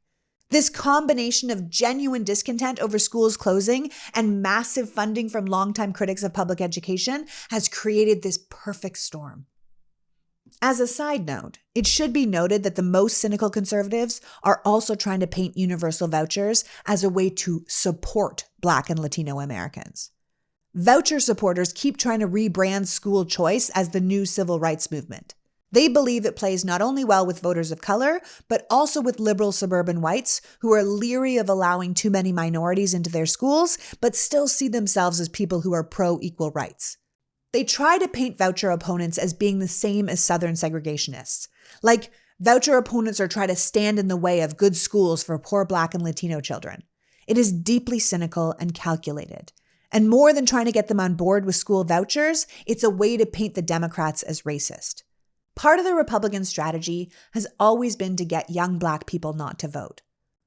This combination of genuine discontent over schools closing and massive funding from longtime critics of public education has created this perfect storm. As a side note, it should be noted that the most cynical conservatives are also trying to paint universal vouchers as a way to support Black and Latino Americans. Voucher supporters keep trying to rebrand school choice as the new civil rights movement. They believe it plays not only well with voters of color, but also with liberal suburban whites who are leery of allowing too many minorities into their schools, but still see themselves as people who are pro-equal rights. They try to paint voucher opponents as being the same as Southern segregationists. Like, voucher opponents are trying to stand in the way of good schools for poor Black and Latino children. It is deeply cynical and calculated. And more than trying to get them on board with school vouchers, it's a way to paint the Democrats as racist. Part of the Republican strategy has always been to get young Black people not to vote.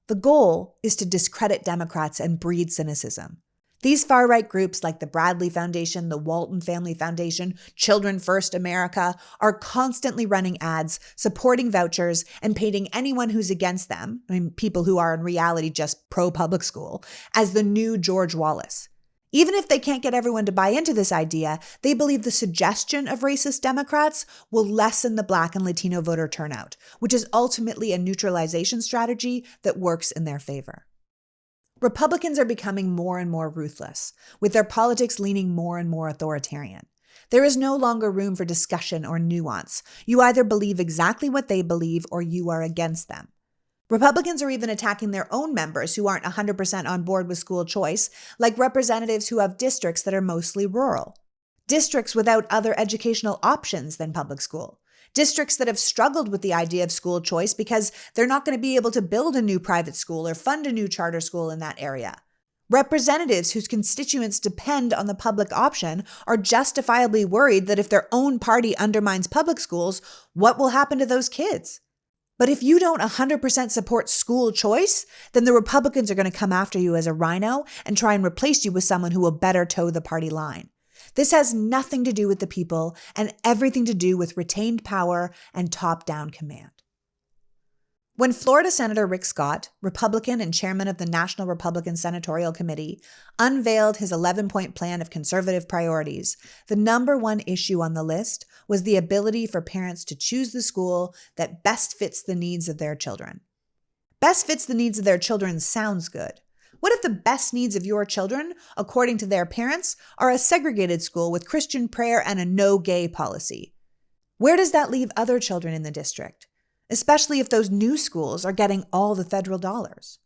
The goal is to discredit Democrats and breed cynicism. These far-right groups like the Bradley Foundation, the Walton Family Foundation, Children First America are constantly running ads, supporting vouchers, and painting anyone who's against them, people who are in reality just pro-public school, as the new George Wallace. Even if they can't get everyone to buy into this idea, they believe the suggestion of racist Democrats will lessen the Black and Latino voter turnout, which is ultimately a neutralization strategy that works in their favor. Republicans are becoming more and more ruthless, with their politics leaning more and more authoritarian. There is no longer room for discussion or nuance. You either believe exactly what they believe or you are against them. Republicans are even attacking their own members who aren't 100% on board with school choice, like representatives who have districts that are mostly rural. Districts without other educational options than public school. Districts that have struggled with the idea of school choice because they're not going to be able to build a new private school or fund a new charter school in that area. Representatives whose constituents depend on the public option are justifiably worried that if their own party undermines public schools, what will happen to those kids? But if you don't 100% support school choice, then the Republicans are going to come after you as a rhino and try and replace you with someone who will better toe the party line. This has nothing to do with the people and everything to do with retained power and top-down command. When Florida Senator Rick Scott, Republican and chairman of the National Republican Senatorial Committee, unveiled his 11-point plan of conservative priorities, the number one issue on the list was the ability for parents to choose the school that best fits the needs of their children. Best fits the needs of their children sounds good. What if the best needs of your children, according to their parents, are a segregated school with Christian prayer and a no-gay policy? Where does that leave other children in the district, especially if those new schools are getting all the federal dollars?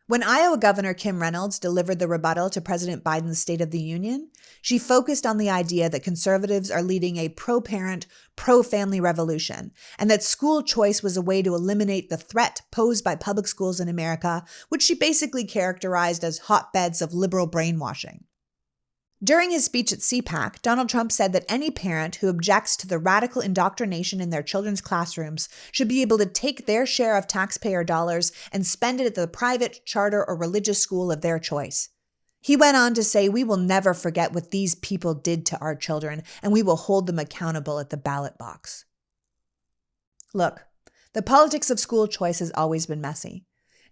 When Iowa Governor Kim Reynolds delivered the rebuttal to President Biden's State of the Union, she focused on the idea that conservatives are leading a pro-parent, pro-family revolution, and that school choice was a way to eliminate the threat posed by public schools in America, which she basically characterized as hotbeds of liberal brainwashing. During his speech at CPAC, Donald Trump said that any parent who objects to the radical indoctrination in their children's classrooms should be able to take their share of taxpayer dollars and spend it at the private, charter, or religious school of their choice. He went on to say, "We will never forget what these people did to our children, and we will hold them accountable at the ballot box." Look, the politics of school choice has always been messy.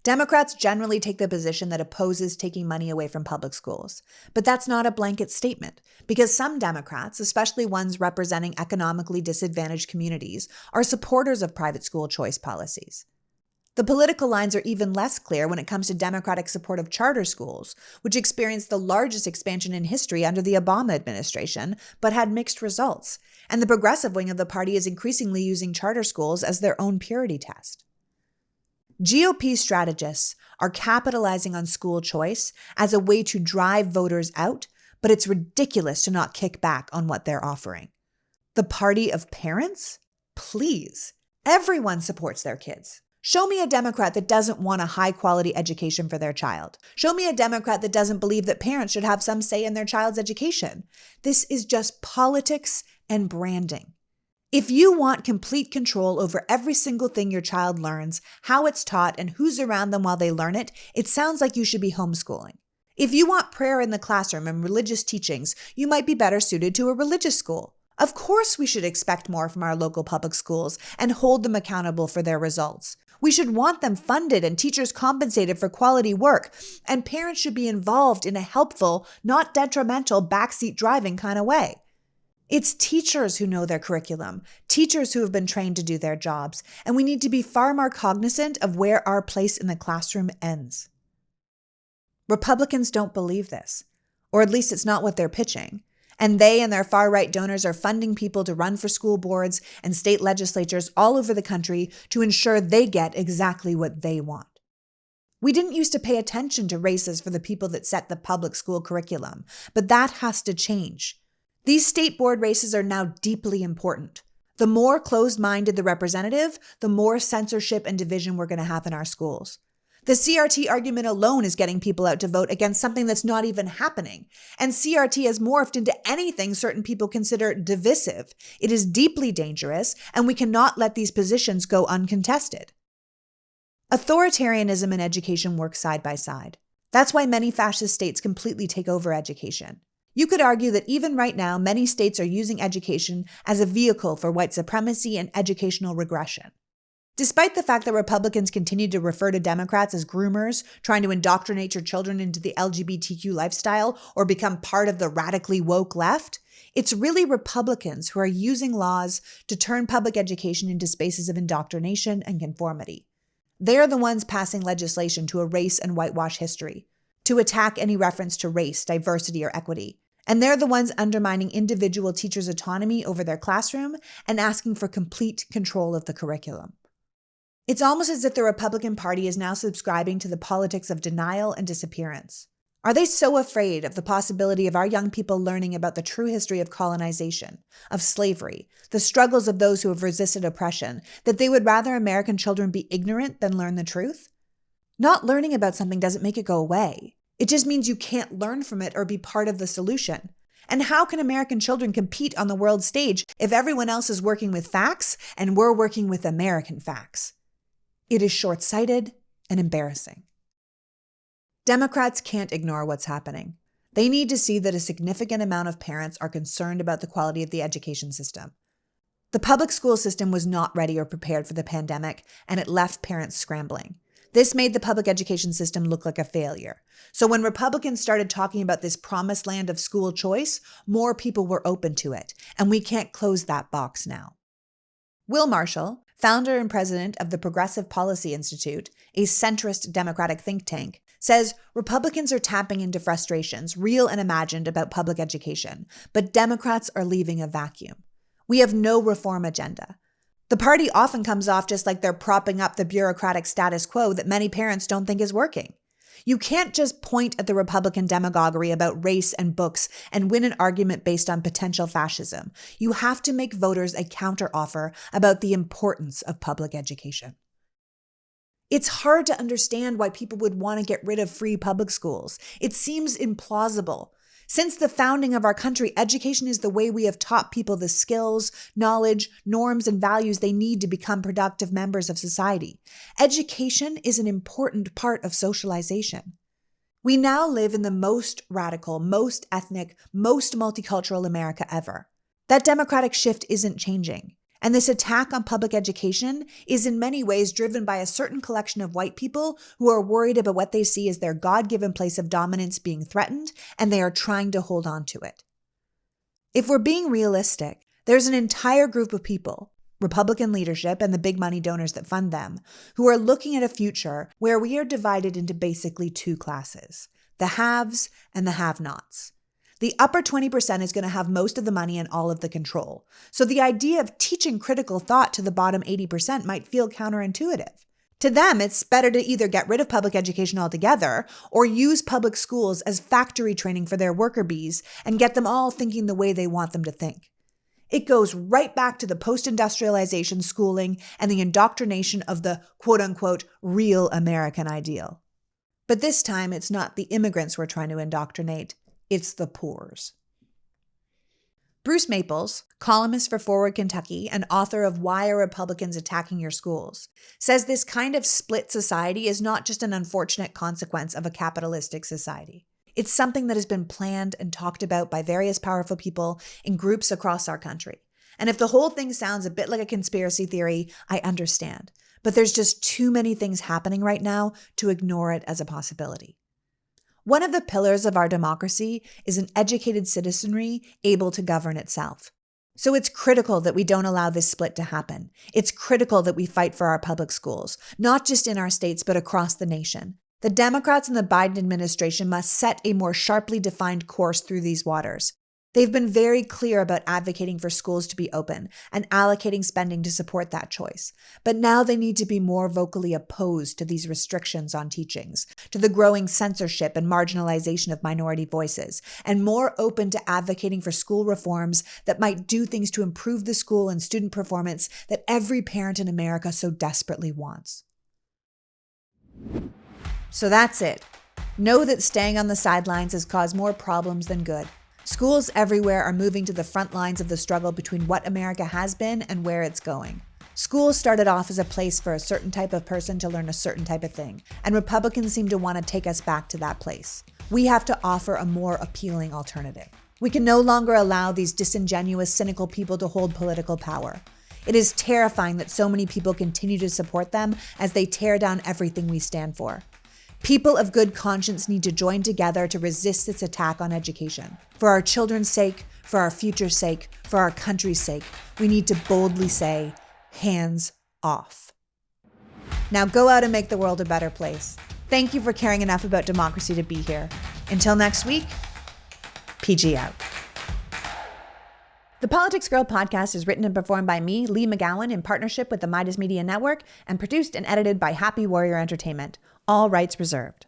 Democrats generally take the position that opposes taking money away from public schools. But that's not a blanket statement, because some Democrats, especially ones representing economically disadvantaged communities, are supporters of private school choice policies. The political lines are even less clear when it comes to Democratic support of charter schools, which experienced the largest expansion in history under the Obama administration, but had mixed results. And the progressive wing of the party is increasingly using charter schools as their own purity test. GOP strategists are capitalizing on school choice as a way to drive voters out, but it's ridiculous to not kick back on what they're offering. The party of parents? Please. Everyone supports their kids. Show me a Democrat that doesn't want a high-quality education for their child. Show me a Democrat that doesn't believe that parents should have some say in their child's education. This is just politics and branding. If you want complete control over every single thing your child learns, how it's taught, and who's around them while they learn it, it sounds like you should be homeschooling. If you want prayer in the classroom and religious teachings, you might be better suited to a religious school. Of course, we should expect more from our local public schools and hold them accountable for their results. We should want them funded and teachers compensated for quality work, and parents should be involved in a helpful, not detrimental, backseat driving kind of way. It's teachers who know their curriculum, teachers who have been trained to do their jobs, and we need to be far more cognizant of where our place in the classroom ends. Republicans don't believe this, or at least it's not what they're pitching. And they and their far-right donors are funding people to run for school boards and state legislatures all over the country to ensure they get exactly what they want. We didn't used to pay attention to races for the people that set the public school curriculum, but that has to change. These state board races are now deeply important. The more closed-minded the representative, the more censorship and division we're going to have in our schools. The CRT argument alone is getting people out to vote against something that's not even happening. And CRT has morphed into anything certain people consider divisive. It is deeply dangerous, and we cannot let these positions go uncontested. Authoritarianism and education work side by side. That's why many fascist states completely take over education. You could argue that even right now, many states are using education as a vehicle for white supremacy and educational regression. Despite the fact that Republicans continue to refer to Democrats as groomers, trying to indoctrinate your children into the LGBTQ lifestyle or become part of the radically woke left, it's really Republicans who are using laws to turn public education into spaces of indoctrination and conformity. They're the ones passing legislation to erase and whitewash history, to attack any reference to race, diversity, or equity. And they're the ones undermining individual teachers' autonomy over their classroom and asking for complete control of the curriculum. It's almost as if the Republican Party is now subscribing to the politics of denial and disappearance. Are they so afraid of the possibility of our young people learning about the true history of colonization, of slavery, the struggles of those who have resisted oppression, that they would rather American children be ignorant than learn the truth? Not learning about something doesn't make it go away. It just means you can't learn from it or be part of the solution. And how can American children compete on the world stage if everyone else is working with facts and we're working with American facts? It is short-sighted and embarrassing. Democrats can't ignore what's happening. They need to see that a significant amount of parents are concerned about the quality of the education system. The public school system was not ready or prepared for the pandemic, and it left parents scrambling. This made the public education system look like a failure. So when Republicans started talking about this promised land of school choice, more people were open to it, and we can't close that box now. Will Marshall, founder and president of the Progressive Policy Institute, a centrist Democratic think tank, says Republicans are tapping into frustrations, real and imagined, about public education, but Democrats are leaving a vacuum. We have no reform agenda. The party often comes off just like they're propping up the bureaucratic status quo that many parents don't think is working. You can't just point at the Republican demagoguery about race and books and win an argument based on potential fascism. You have to make voters a counteroffer about the importance of public education. It's hard to understand why people would want to get rid of free public schools. It seems implausible. Since the founding of our country, education is the way we have taught people the skills, knowledge, norms, and values they need to become productive members of society. Education is an important part of socialization. We now live in the most radical, most ethnic, most multicultural America ever. That democratic shift isn't changing. And this attack on public education is in many ways driven by a certain collection of white people who are worried about what they see as their God-given place of dominance being threatened, and they are trying to hold on to it. If we're being realistic, there's an entire group of people, Republican leadership and the big money donors that fund them, who are looking at a future where we are divided into basically two classes, the haves and the have-nots. The upper 20% is going to have most of the money and all of the control. So the idea of teaching critical thought to the bottom 80% might feel counterintuitive. To them, it's better to either get rid of public education altogether or use public schools as factory training for their worker bees and get them all thinking the way they want them to think. It goes right back to the post-industrialization schooling and the indoctrination of the quote-unquote real American ideal. But this time, it's not the immigrants we're trying to indoctrinate, it's the poors. Bruce Maples, columnist for Forward Kentucky and author of Why Are Republicans Attacking Your Schools, says this kind of split society is not just an unfortunate consequence of a capitalistic society. It's something that has been planned and talked about by various powerful people in groups across our country. And if the whole thing sounds a bit like a conspiracy theory, I understand. But there's just too many things happening right now to ignore it as a possibility. One of the pillars of our democracy is an educated citizenry able to govern itself. So it's critical that we don't allow this split to happen. It's critical that we fight for our public schools, not just in our states, but across the nation. The Democrats and the Biden administration must set a more sharply defined course through these waters. They've been very clear about advocating for schools to be open and allocating spending to support that choice. But now they need to be more vocally opposed to these restrictions on teachings, to the growing censorship and marginalization of minority voices, and more open to advocating for school reforms that might do things to improve the school and student performance that every parent in America so desperately wants. So that's it. Know that staying on the sidelines has caused more problems than good. Schools everywhere are moving to the front lines of the struggle between what America has been and where it's going. Schools started off as a place for a certain type of person to learn a certain type of thing, and Republicans seem to want to take us back to that place. We have to offer a more appealing alternative. We can no longer allow these disingenuous, cynical people to hold political power. It is terrifying that so many people continue to support them as they tear down everything we stand for. People of good conscience need to join together to resist this attack on education. For our children's sake, for our future's sake, for our country's sake, we need to boldly say, hands off. Now go out and make the world a better place. Thank you for caring enough about democracy to be here. Until next week, PG out. The PoliticsGirl Podcast is written and performed by me, Lee McGowan, in partnership with the Meidas Media Network, and produced and edited by Happy Warrior Entertainment. All rights reserved.